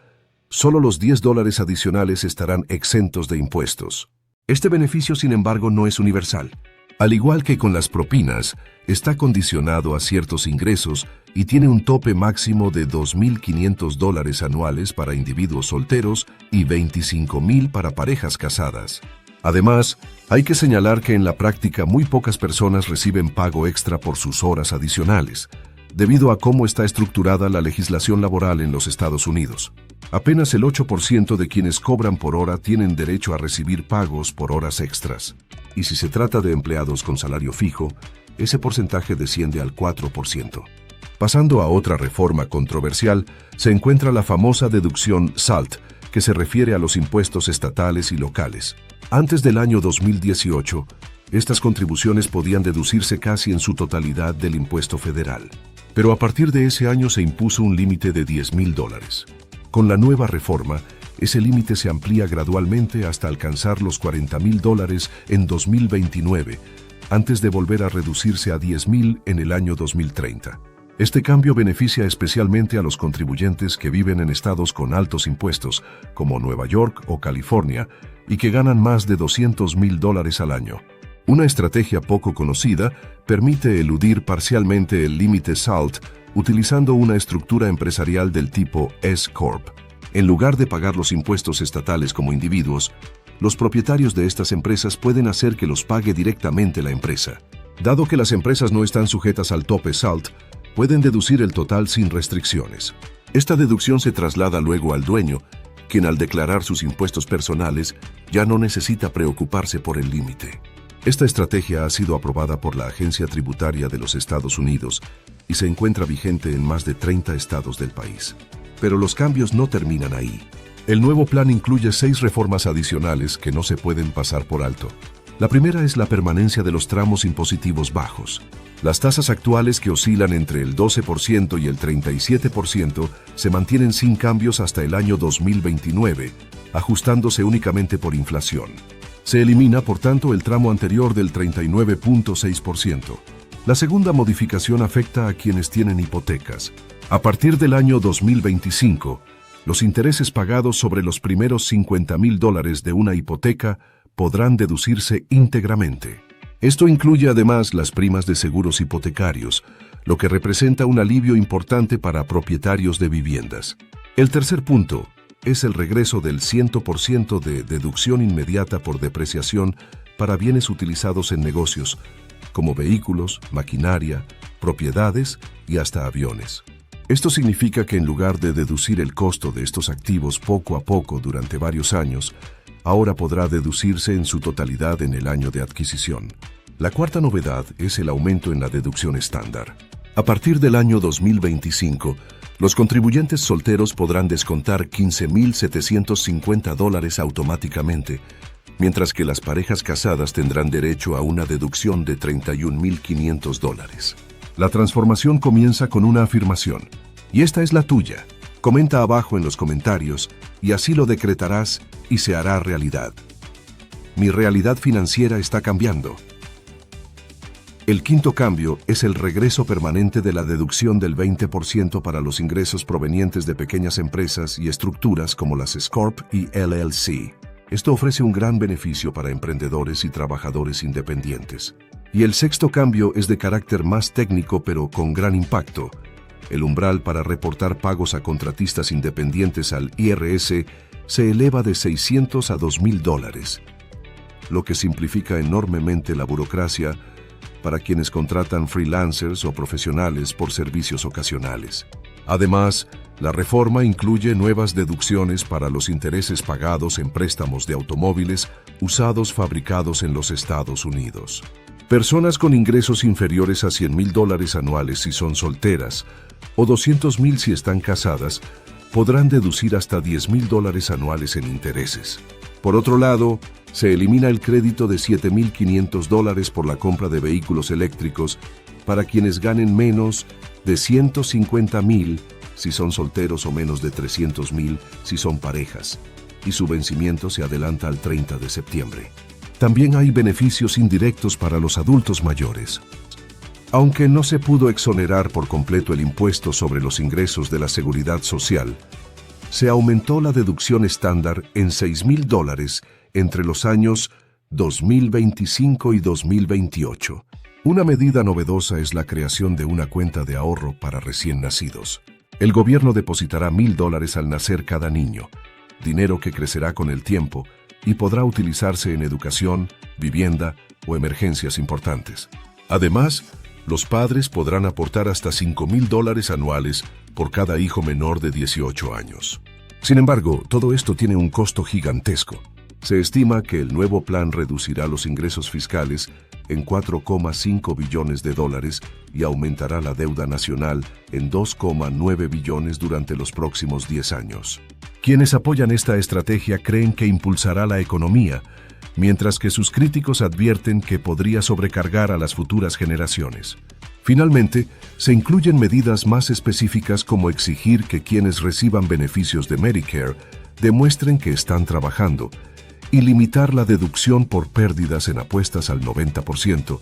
Speaker 1: solo los $10 adicionales estarán exentos de impuestos. Este beneficio, sin embargo, no es universal. Al igual que con las propinas, está condicionado a ciertos ingresos y tiene un tope máximo de $2,500 anuales para individuos solteros y $25,000 para parejas casadas. Además, hay que señalar que en la práctica muy pocas personas reciben pago extra por sus horas adicionales, debido a cómo está estructurada la legislación laboral en los Estados Unidos. Apenas el 8% de quienes cobran por hora tienen derecho a recibir pagos por horas extras. Y si se trata de empleados con salario fijo, ese porcentaje desciende al 4%. Pasando a otra reforma controversial, se encuentra la famosa deducción SALT, que se refiere a los impuestos estatales y locales. Antes del año 2018, estas contribuciones podían deducirse casi en su totalidad del impuesto federal. Pero a partir de ese año se impuso un límite de $10,000. Con la nueva reforma, ese límite se amplía gradualmente hasta alcanzar los $40,000 en 2029, antes de volver a reducirse a $10,000 en el año 2030. Este cambio beneficia especialmente a los contribuyentes que viven en estados con altos impuestos, como Nueva York o California, y que ganan más de $200,000 al año. Una estrategia poco conocida permite eludir parcialmente el límite SALT utilizando una estructura empresarial del tipo S-Corp. En lugar de pagar los impuestos estatales como individuos, los propietarios de estas empresas pueden hacer que los pague directamente la empresa. Dado que las empresas no están sujetas al tope SALT, pueden deducir el total sin restricciones. Esta deducción se traslada luego al dueño, quien al declarar sus impuestos personales ya no necesita preocuparse por el límite. Esta estrategia ha sido aprobada por la Agencia Tributaria de los Estados Unidos y se encuentra vigente en más de 30 estados del país. Pero los cambios no terminan ahí. El nuevo plan incluye 6 reformas adicionales que no se pueden pasar por alto. La primera es la permanencia de los tramos impositivos bajos. Las tasas actuales, que oscilan entre el 12% y el 37%, se mantienen sin cambios hasta el año 2029, ajustándose únicamente por inflación. Se elimina, por tanto, el tramo anterior del 39.6%. La segunda modificación afecta a quienes tienen hipotecas. A partir del año 2025, los intereses pagados sobre los primeros $50,000 de una hipoteca podrán deducirse íntegramente. Esto incluye además las primas de seguros hipotecarios, lo que representa un alivio importante para propietarios de viviendas. El tercer punto es el regreso del 100% de deducción inmediata por depreciación para bienes utilizados en negocios, como vehículos, maquinaria, propiedades y hasta aviones. Esto significa que en lugar de deducir el costo de estos activos poco a poco durante varios años, ahora podrá deducirse en su totalidad en el año de adquisición. La cuarta novedad es el aumento en la deducción estándar. A partir del año 2025, los contribuyentes solteros podrán descontar $15,750 automáticamente, mientras que las parejas casadas tendrán derecho a una deducción de $31,500. La transformación comienza con una afirmación. Y esta es la tuya. Comenta abajo en los comentarios y así lo decretarás y se hará realidad. Mi realidad financiera está cambiando. El quinto cambio es el regreso permanente de la deducción del 20% para los ingresos provenientes de pequeñas empresas y estructuras como las Scorp y LLC. Esto ofrece un gran beneficio para emprendedores y trabajadores independientes. Y el sexto cambio es de carácter más técnico pero con gran impacto. El umbral para reportar pagos a contratistas independientes al IRS se eleva de $600 a $2,000, lo que simplifica enormemente la burocracia para quienes contratan freelancers o profesionales por servicios ocasionales. Además, la reforma incluye nuevas deducciones para los intereses pagados en préstamos de automóviles usados fabricados en los Estados Unidos. Personas con ingresos inferiores a $100,000 anuales si son solteras o $200,000 si están casadas podrán deducir hasta $10,000 anuales en intereses. Por otro lado, se elimina el crédito de $7,500 por la compra de vehículos eléctricos para quienes ganen menos de $150,000 si son solteros o menos de $300,000 si son parejas, y su vencimiento se adelanta al 30 de septiembre. También hay beneficios indirectos para los adultos mayores. Aunque no se pudo exonerar por completo el impuesto sobre los ingresos de la Seguridad Social, se aumentó la deducción estándar en $6,000 entre los años 2025 y 2028. Una medida novedosa es la creación de una cuenta de ahorro para recién nacidos. El gobierno depositará $1,000 al nacer cada niño, dinero que crecerá con el tiempo y podrá utilizarse en educación, vivienda o emergencias importantes. Además, los padres podrán aportar hasta $5,000 anuales por cada hijo menor de 18 años. Sin embargo, todo esto tiene un costo gigantesco. Se estima que el nuevo plan reducirá los ingresos fiscales en $4,5 billones y aumentará la deuda nacional en $2,9 billones durante los próximos 10 años. Quienes apoyan esta estrategia creen que impulsará la economía, mientras que sus críticos advierten que podría sobrecargar a las futuras generaciones. Finalmente, se incluyen medidas más específicas como exigir que quienes reciban beneficios de Medicare demuestren que están trabajando y limitar la deducción por pérdidas en apuestas al 90%,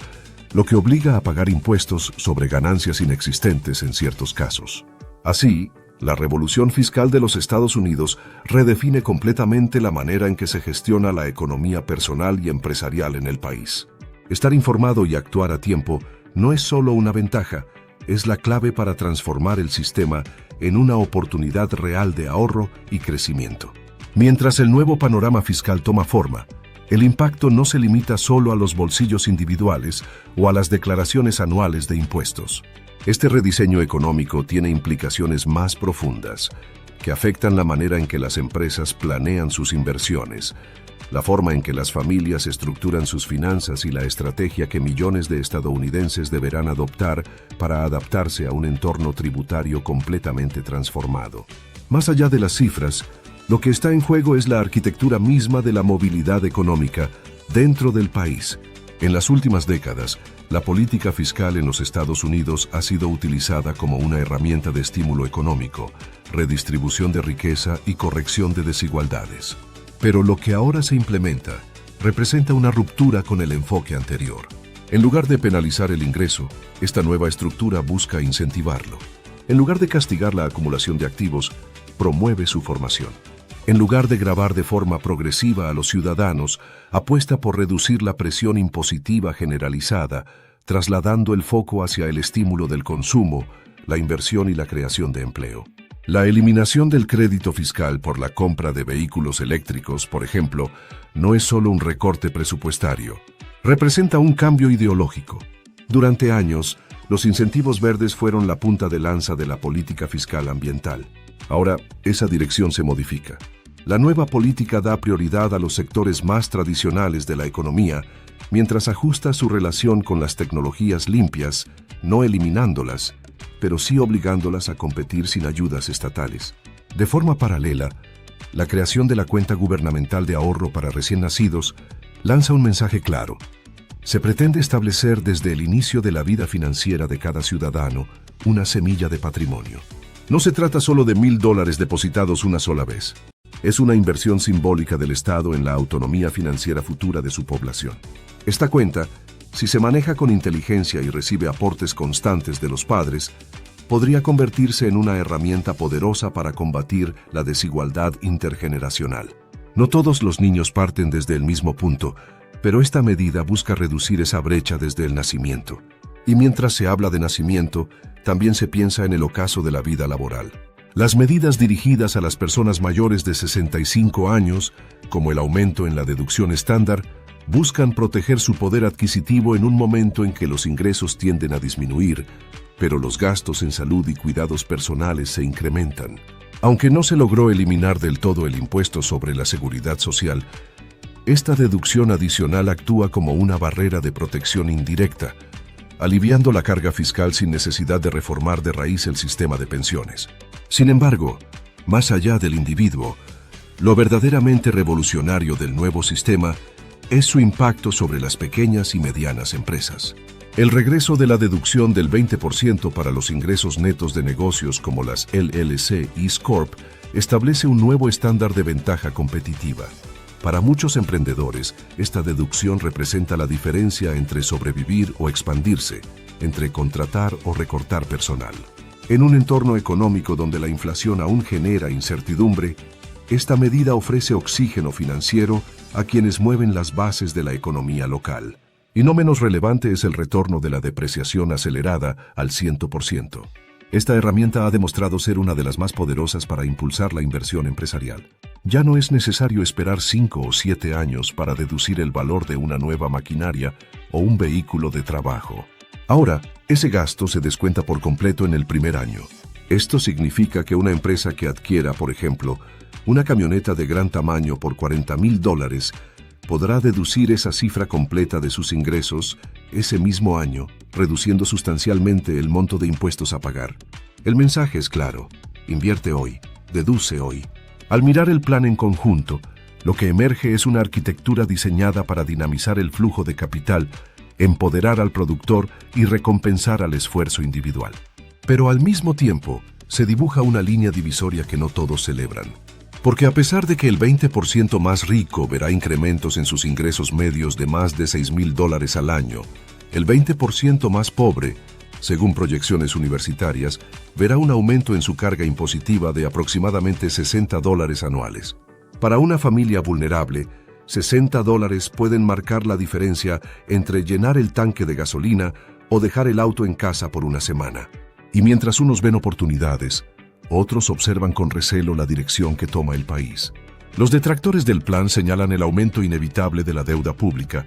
Speaker 1: lo que obliga a pagar impuestos sobre ganancias inexistentes en ciertos casos. Así, la revolución fiscal de los Estados Unidos redefine completamente la manera en que se gestiona la economía personal y empresarial en el país. Estar informado y actuar a tiempo no es solo una ventaja, es la clave para transformar el sistema en una oportunidad real de ahorro y crecimiento. Mientras el nuevo panorama fiscal toma forma, el impacto no se limita solo a los bolsillos individuales o a las declaraciones anuales de impuestos. Este rediseño económico tiene implicaciones más profundas que afectan la manera en que las empresas planean sus inversiones, la forma en que las familias estructuran sus finanzas y la estrategia que millones de estadounidenses deberán adoptar para adaptarse a un entorno tributario completamente transformado. Más allá de las cifras, lo que está en juego es la arquitectura misma de la movilidad económica dentro del país. En las últimas décadas, la política fiscal en los Estados Unidos ha sido utilizada como una herramienta de estímulo económico, redistribución de riqueza y corrección de desigualdades. Pero lo que ahora se implementa representa una ruptura con el enfoque anterior. En lugar de penalizar el ingreso, esta nueva estructura busca incentivarlo. En lugar de castigar la acumulación de activos, promueve su formación. En lugar de gravar de forma progresiva a los ciudadanos, apuesta por reducir la presión impositiva generalizada, trasladando el foco hacia el estímulo del consumo, la inversión y la creación de empleo. La eliminación del crédito fiscal por la compra de vehículos eléctricos, por ejemplo, no es solo un recorte presupuestario. Representa un cambio ideológico. Durante años, los incentivos verdes fueron la punta de lanza de la política fiscal ambiental. Ahora, esa dirección se modifica. La nueva política da prioridad a los sectores más tradicionales de la economía, mientras ajusta su relación con las tecnologías limpias, no eliminándolas, pero sí obligándolas a competir sin ayudas estatales. De forma paralela, la creación de la cuenta gubernamental de ahorro para recién nacidos lanza un mensaje claro. Se pretende establecer desde el inicio de la vida financiera de cada ciudadano una semilla de patrimonio. No se trata solo de $1,000 depositados una sola vez. Es una inversión simbólica del Estado en la autonomía financiera futura de su población. Esta cuenta, si se maneja con inteligencia y recibe aportes constantes de los padres, podría convertirse en una herramienta poderosa para combatir la desigualdad intergeneracional. No todos los niños parten desde el mismo punto, pero esta medida busca reducir esa brecha desde el nacimiento. Y mientras se habla de nacimiento, también se piensa en el ocaso de la vida laboral. Las medidas dirigidas a las personas mayores de 65 años, como el aumento en la deducción estándar, buscan proteger su poder adquisitivo en un momento en que los ingresos tienden a disminuir, pero los gastos en salud y cuidados personales se incrementan. Aunque no se logró eliminar del todo el impuesto sobre la seguridad social, esta deducción adicional actúa como una barrera de protección indirecta, aliviando la carga fiscal sin necesidad de reformar de raíz el sistema de pensiones. Sin embargo, más allá del individuo, lo verdaderamente revolucionario del nuevo sistema es su impacto sobre las pequeñas y medianas empresas. El regreso de la deducción del 20% para los ingresos netos de negocios como las LLC y S-Corp establece un nuevo estándar de ventaja competitiva. Para muchos emprendedores, esta deducción representa la diferencia entre sobrevivir o expandirse, entre contratar o recortar personal. En un entorno económico donde la inflación aún genera incertidumbre, esta medida ofrece oxígeno financiero a quienes mueven las bases de la economía local. Y no menos relevante es el retorno de la depreciación acelerada al 100%. Esta herramienta ha demostrado ser una de las más poderosas para impulsar la inversión empresarial. Ya no es necesario esperar 5 o 7 años para deducir el valor de una nueva maquinaria o un vehículo de trabajo. Ahora, ese gasto se descuenta por completo en el primer año. Esto significa que una empresa que adquiera, por ejemplo, una camioneta de gran tamaño por $40,000 podrá deducir esa cifra completa de sus ingresos ese mismo año, reduciendo sustancialmente el monto de impuestos a pagar. El mensaje es claro: invierte hoy, deduce hoy. Al mirar el plan en conjunto, lo que emerge es una arquitectura diseñada para dinamizar el flujo de capital, empoderar al productor y recompensar al esfuerzo individual. Pero al mismo tiempo, se dibuja una línea divisoria que no todos celebran. Porque a pesar de que el 20% más rico verá incrementos en sus ingresos medios de más de $6,000 al año, el 20% más pobre, según proyecciones universitarias, verá un aumento en su carga impositiva de aproximadamente $60 anuales. Para una familia vulnerable, $60 pueden marcar la diferencia entre llenar el tanque de gasolina o dejar el auto en casa por una semana. Y mientras unos ven oportunidades, otros observan con recelo la dirección que toma el país. Los detractores del plan señalan el aumento inevitable de la deuda pública,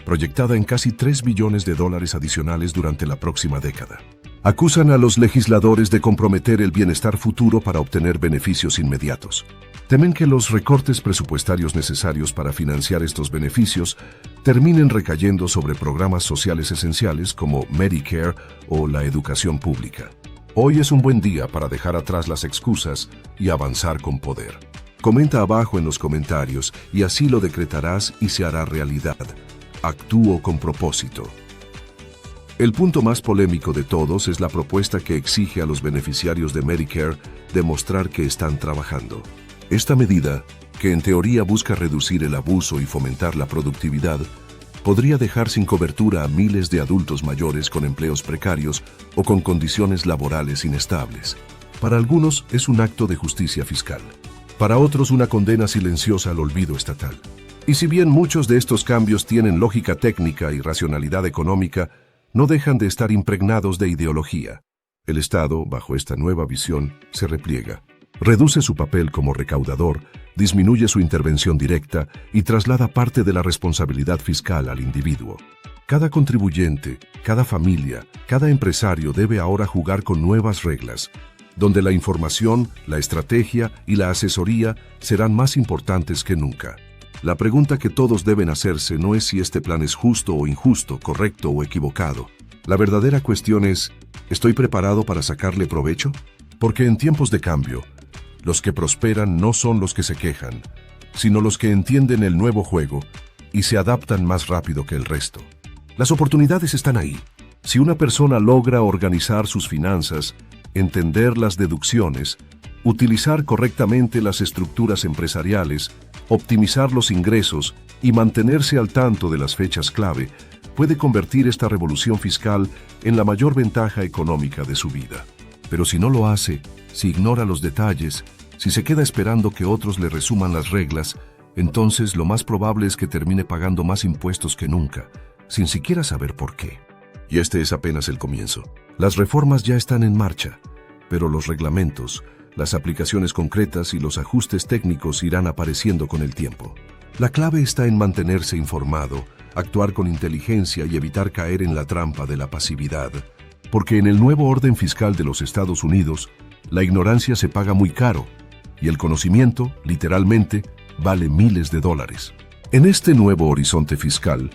Speaker 1: proyectada en casi $3 billones adicionales durante la próxima década. Acusan a los legisladores de comprometer el bienestar futuro para obtener beneficios inmediatos. Temen que los recortes presupuestarios necesarios para financiar estos beneficios terminen recayendo sobre programas sociales esenciales como Medicare o la educación pública. Hoy es un buen día para dejar atrás las excusas y avanzar con poder. Comenta abajo en los comentarios y así lo decretarás y se hará realidad. Actúo con propósito. El punto más polémico de todos es la propuesta que exige a los beneficiarios de Medicare demostrar que están trabajando. Esta medida, que en teoría busca reducir el abuso y fomentar la productividad, podría dejar sin cobertura a miles de adultos mayores con empleos precarios o con condiciones laborales inestables. Para algunos es un acto de justicia fiscal. Para otros una condena silenciosa al olvido estatal. Y si bien muchos de estos cambios tienen lógica técnica y racionalidad económica, no dejan de estar impregnados de ideología. El Estado, bajo esta nueva visión, se repliega. Reduce su papel como recaudador, disminuye su intervención directa y traslada parte de la responsabilidad fiscal al individuo. Cada contribuyente, cada familia, cada empresario debe ahora jugar con nuevas reglas, donde la información, la estrategia y la asesoría serán más importantes que nunca. La pregunta que todos deben hacerse no es si este plan es justo o injusto, correcto o equivocado. La verdadera cuestión es, ¿estoy preparado para sacarle provecho? Porque en tiempos de cambio, los que prosperan no son los que se quejan, sino los que entienden el nuevo juego y se adaptan más rápido que el resto. Las oportunidades están ahí. Si una persona logra organizar sus finanzas, entender las deducciones, utilizar correctamente las estructuras empresariales, optimizar los ingresos y mantenerse al tanto de las fechas clave puede convertir esta revolución fiscal en la mayor ventaja económica de su vida. Pero si no lo hace, si ignora los detalles, si se queda esperando que otros le resuman las reglas, entonces lo más probable es que termine pagando más impuestos que nunca, sin siquiera saber por qué. Y este es apenas el comienzo. Las reformas ya están en marcha, pero los reglamentos, las aplicaciones concretas y los ajustes técnicos irán apareciendo con el tiempo. La clave está en mantenerse informado, actuar con inteligencia y evitar caer en la trampa de la pasividad, porque en el nuevo orden fiscal de los Estados Unidos, la ignorancia se paga muy caro y el conocimiento, literalmente, vale miles de dólares. En este nuevo horizonte fiscal,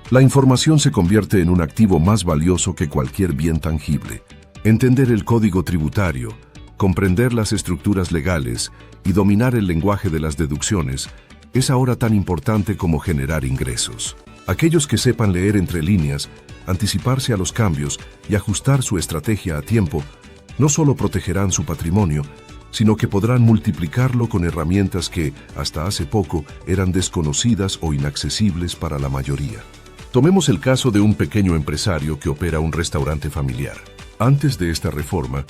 Speaker 1: la información se convierte en un activo más valioso que cualquier bien tangible. Entender el código tributario, comprender las estructuras legales y dominar el lenguaje de las deducciones es ahora tan importante como generar ingresos. Aquellos que sepan leer entre líneas, anticiparse a los cambios y ajustar su estrategia a tiempo, no solo protegerán su patrimonio, sino que podrán multiplicarlo con herramientas que, hasta hace poco, eran desconocidas o inaccesibles para la mayoría. Tomemos el caso de un pequeño empresario que opera un restaurante familiar. Antes de esta reforma,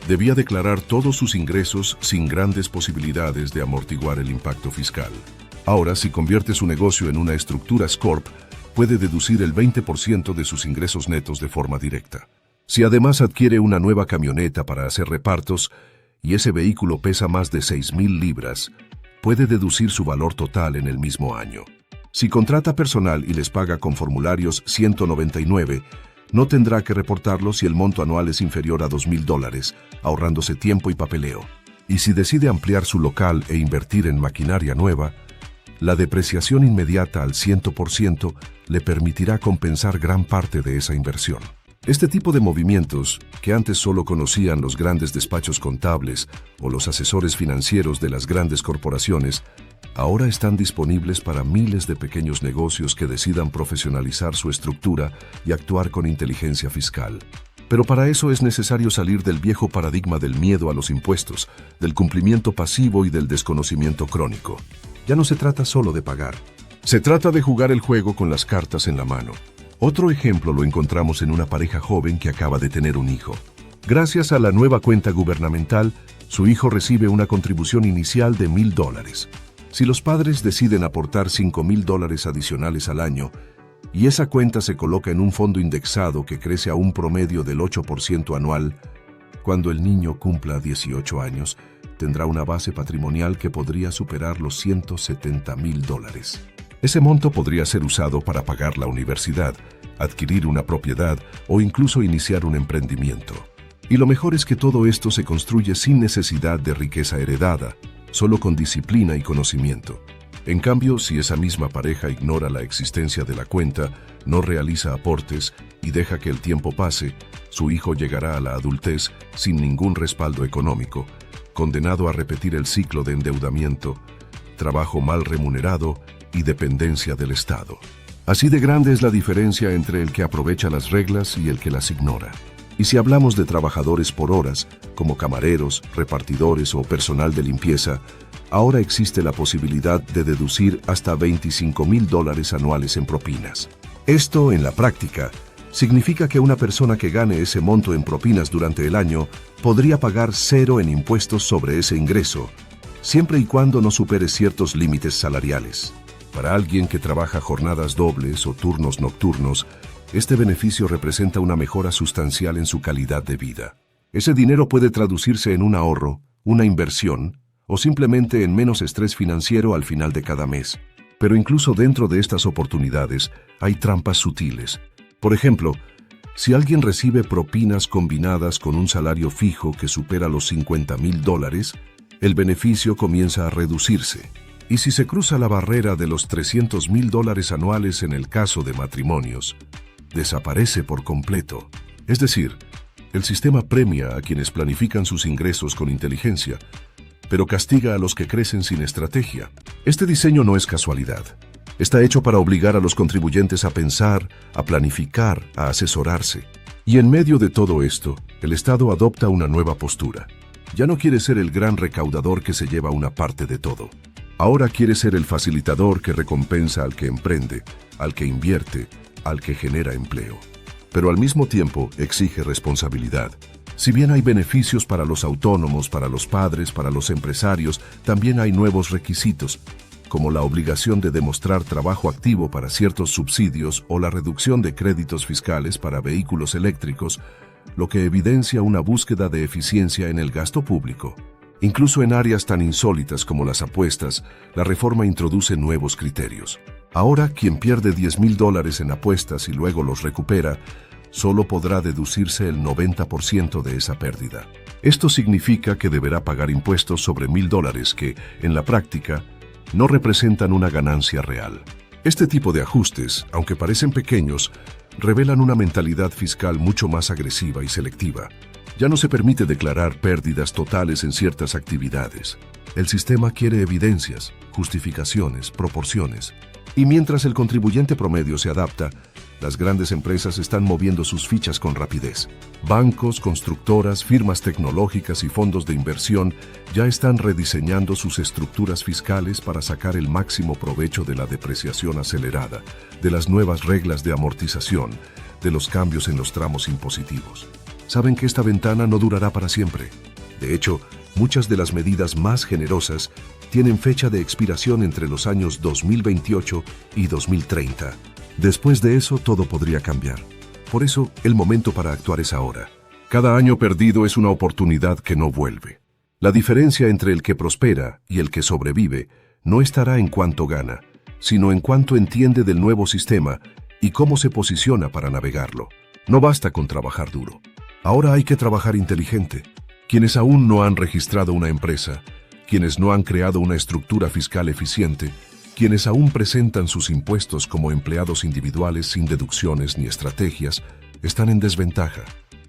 Speaker 1: debía declarar todos sus ingresos sin grandes posibilidades de amortiguar el impacto fiscal. Ahora, si convierte su negocio en una estructura S Corp, puede deducir el 20% de sus ingresos netos de forma directa. Si además adquiere una nueva camioneta para hacer repartos y ese vehículo pesa más de 6,000 libras, puede deducir su valor total en el mismo año. Si contrata personal y les paga con formularios 199, no tendrá que reportarlo si el monto anual es inferior a $2,000, ahorrándose tiempo y papeleo. Y si decide ampliar su local e invertir en maquinaria nueva, la depreciación inmediata al 100% le permitirá compensar gran parte de esa inversión. Este tipo de movimientos, que antes solo conocían los grandes despachos contables o los asesores financieros de las grandes corporaciones, ahora están disponibles para miles de pequeños negocios que decidan profesionalizar su estructura y actuar con inteligencia fiscal. Pero para eso es necesario salir del viejo paradigma del miedo a los impuestos, del cumplimiento pasivo y del desconocimiento crónico. Ya no se trata solo de pagar. Se trata de jugar el juego con las cartas en la mano. Otro ejemplo lo encontramos en una pareja joven que acaba de tener un hijo. Gracias a la nueva cuenta gubernamental, su hijo recibe una contribución inicial de $1,000. Si los padres deciden aportar $5,000 adicionales al año, y esa cuenta se coloca en un fondo indexado que crece a un promedio del 8% anual, cuando el niño cumpla 18 años, tendrá una base patrimonial que podría superar los $170,000. Ese monto podría ser usado para pagar la universidad, adquirir una propiedad o incluso iniciar un emprendimiento. Y lo mejor es que todo esto se construye sin necesidad de riqueza heredada, solo con disciplina y conocimiento. En cambio, si esa misma pareja ignora la existencia de la cuenta, no realiza aportes y deja que el tiempo pase, su hijo llegará a la adultez sin ningún respaldo económico, condenado a repetir el ciclo de endeudamiento, trabajo mal remunerado y dependencia del Estado. Así de grande es la diferencia entre el que aprovecha las reglas y el que las ignora. Y si hablamos de trabajadores por horas, como camareros, repartidores o personal de limpieza, ahora existe la posibilidad de deducir hasta $25,000 anuales en propinas. Esto, en la práctica, significa que una persona que gane ese monto en propinas durante el año podría pagar 0 en impuestos sobre ese ingreso, siempre y cuando no supere ciertos límites salariales. Para alguien que trabaja jornadas dobles o turnos nocturnos, este beneficio representa una mejora sustancial en su calidad de vida. Ese dinero puede traducirse en un ahorro, una inversión, o simplemente en menos estrés financiero al final de cada mes. Pero incluso dentro de estas oportunidades hay trampas sutiles. Por ejemplo, si alguien recibe propinas combinadas con un salario fijo que supera los $50,000, el beneficio comienza a reducirse. Y si se cruza la barrera de los $300,000 anuales en el caso de matrimonios, desaparece por completo. Es decir, el sistema premia a quienes planifican sus ingresos con inteligencia, pero castiga a los que crecen sin estrategia. Este diseño no es casualidad. Está hecho para obligar a los contribuyentes a pensar, a planificar, a asesorarse. Y en medio de todo esto, El Estado adopta una nueva postura. Ya no quiere ser el gran recaudador que se lleva una parte de todo. Ahora quiere ser el facilitador que recompensa al que emprende, al que invierte, al que genera empleo. Pero al mismo tiempo exige responsabilidad. Si bien hay beneficios para los autónomos, para los padres, para los empresarios, también hay nuevos requisitos, como la obligación de demostrar trabajo activo para ciertos subsidios o la reducción de créditos fiscales para vehículos eléctricos, lo que evidencia una búsqueda de eficiencia en el gasto público. Incluso en áreas tan insólitas como las apuestas, la reforma introduce nuevos criterios. Ahora, quien pierde $10,000 en apuestas y luego los recupera, solo podrá deducirse el 90% de esa pérdida. Esto significa que deberá pagar impuestos sobre $1,000 que, en la práctica, no representan una ganancia real. Este tipo de ajustes, aunque parecen pequeños, revelan una mentalidad fiscal mucho más agresiva y selectiva. Ya no se permite declarar pérdidas totales en ciertas actividades. El sistema quiere evidencias, justificaciones, proporciones. Y mientras el contribuyente promedio se adapta, las grandes empresas están moviendo sus fichas con rapidez. Bancos, constructoras, firmas tecnológicas y fondos de inversión ya están rediseñando sus estructuras fiscales para sacar el máximo provecho de la depreciación acelerada, de las nuevas reglas de amortización, de los cambios en los tramos impositivos. Saben que esta ventana no durará para siempre. De hecho, muchas de las medidas más generosas tienen fecha de expiración entre los años 2028 y 2030. Después de eso, todo podría cambiar. Por eso, el momento para actuar es ahora. Cada año perdido es una oportunidad que no vuelve. La diferencia entre el que prospera y el que sobrevive no estará en cuánto gana, sino en cuánto entiende del nuevo sistema y cómo se posiciona para navegarlo. No basta con trabajar duro. Ahora hay que trabajar inteligente. Quienes aún no han registrado una empresa, quienes no han creado una estructura fiscal eficiente, quienes aún presentan sus impuestos como empleados individuales sin deducciones ni estrategias, están en desventaja.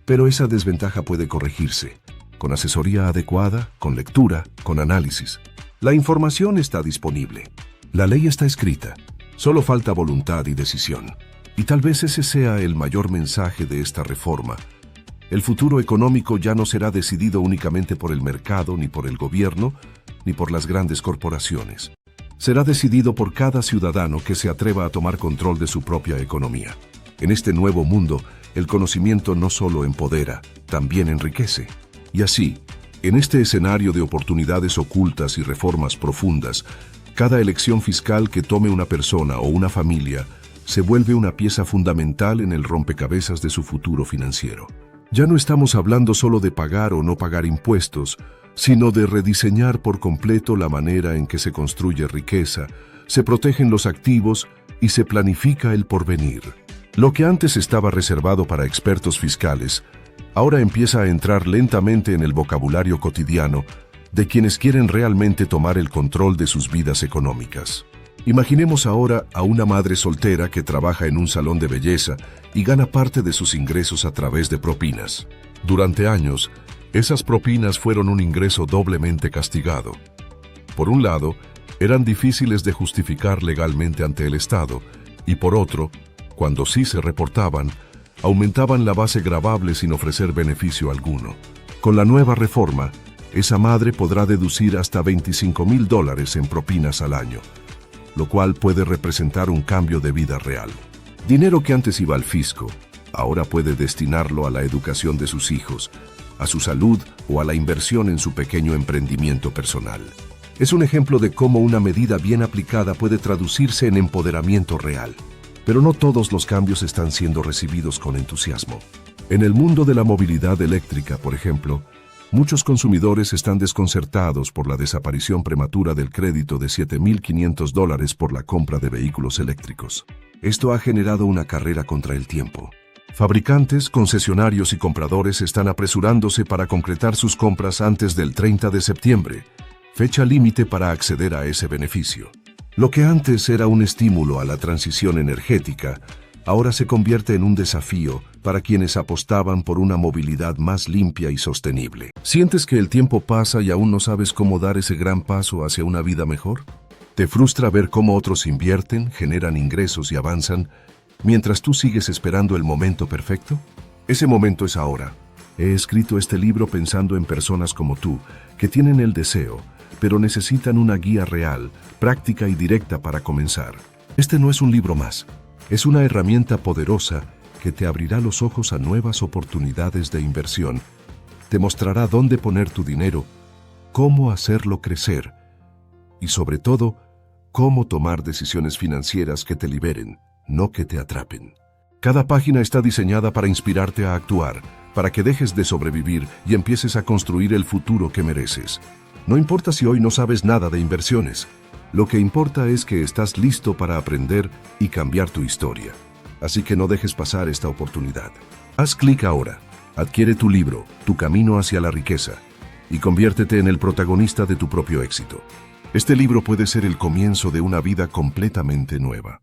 Speaker 1: Pero esa desventaja puede corregirse, con asesoría adecuada, con lectura, con análisis. La información está disponible. La ley está escrita. Solo falta voluntad y decisión. Y tal vez ese sea el mayor mensaje de esta reforma. El futuro económico ya no será decidido únicamente por el mercado, ni por el gobierno, ni por las grandes corporaciones. Será decidido por cada ciudadano que se atreva a tomar control de su propia economía. En este nuevo mundo, el conocimiento no solo empodera, también enriquece. Y así, en este escenario de oportunidades ocultas y reformas profundas, cada elección fiscal que tome una persona o una familia se vuelve una pieza fundamental en el rompecabezas de su futuro financiero. Ya no estamos hablando solo de pagar o no pagar impuestos, sino de rediseñar por completo la manera en que se construye riqueza, se protegen los activos y se planifica el porvenir. Lo que antes estaba reservado para expertos fiscales, ahora empieza a entrar lentamente en el vocabulario cotidiano de quienes quieren realmente tomar el control de sus vidas económicas. Imaginemos ahora a una madre soltera que trabaja en un salón de belleza y gana parte de sus ingresos a través de propinas. Durante años, esas propinas fueron un ingreso doblemente castigado. Por un lado, eran difíciles de justificar legalmente ante el Estado, y por otro, cuando sí se reportaban, aumentaban la base gravable sin ofrecer beneficio alguno. Con la nueva reforma, esa madre podrá deducir hasta $25,000 en propinas al año, lo cual puede representar un cambio de vida real. Dinero que antes iba al fisco, ahora puede destinarlo a la educación de sus hijos, a su salud o a la inversión en su pequeño emprendimiento personal. Es un ejemplo de cómo una medida bien aplicada puede traducirse en empoderamiento real. Pero no todos los cambios están siendo recibidos con entusiasmo. En el mundo de la movilidad eléctrica, por ejemplo, muchos consumidores están desconcertados por la desaparición prematura del crédito de $7,500 por la compra de vehículos eléctricos. Esto ha generado una carrera contra el tiempo. Fabricantes, concesionarios y compradores están apresurándose para concretar sus compras antes del 30 de septiembre, fecha límite para acceder a ese beneficio. Lo que antes era un estímulo a la transición energética, ahora se convierte en un desafío para quienes apostaban por una movilidad más limpia y sostenible. ¿Sientes que el tiempo pasa y aún no sabes cómo dar ese gran paso hacia una vida mejor? ¿Te frustra ver cómo otros invierten, generan ingresos y avanzan, mientras tú sigues esperando el momento perfecto? Ese momento es ahora. He escrito este libro pensando en personas como tú, que tienen el deseo, pero necesitan una guía real, práctica y directa para comenzar. Este no es un libro más, es una herramienta poderosa que te abrirá los ojos a nuevas oportunidades de inversión, te mostrará dónde poner tu dinero, cómo hacerlo crecer y, sobre todo, cómo tomar decisiones financieras que te liberen, no que te atrapen. Cada página está diseñada para inspirarte a actuar, para que dejes de sobrevivir y empieces a construir el futuro que mereces. No importa si hoy no sabes nada de inversiones, lo que importa es que estás listo para aprender y cambiar tu historia. Así que no dejes pasar esta oportunidad. Haz clic ahora, adquiere tu libro, Tu camino hacia la riqueza, y conviértete en el protagonista de tu propio éxito. Este libro puede ser el comienzo de una vida completamente nueva.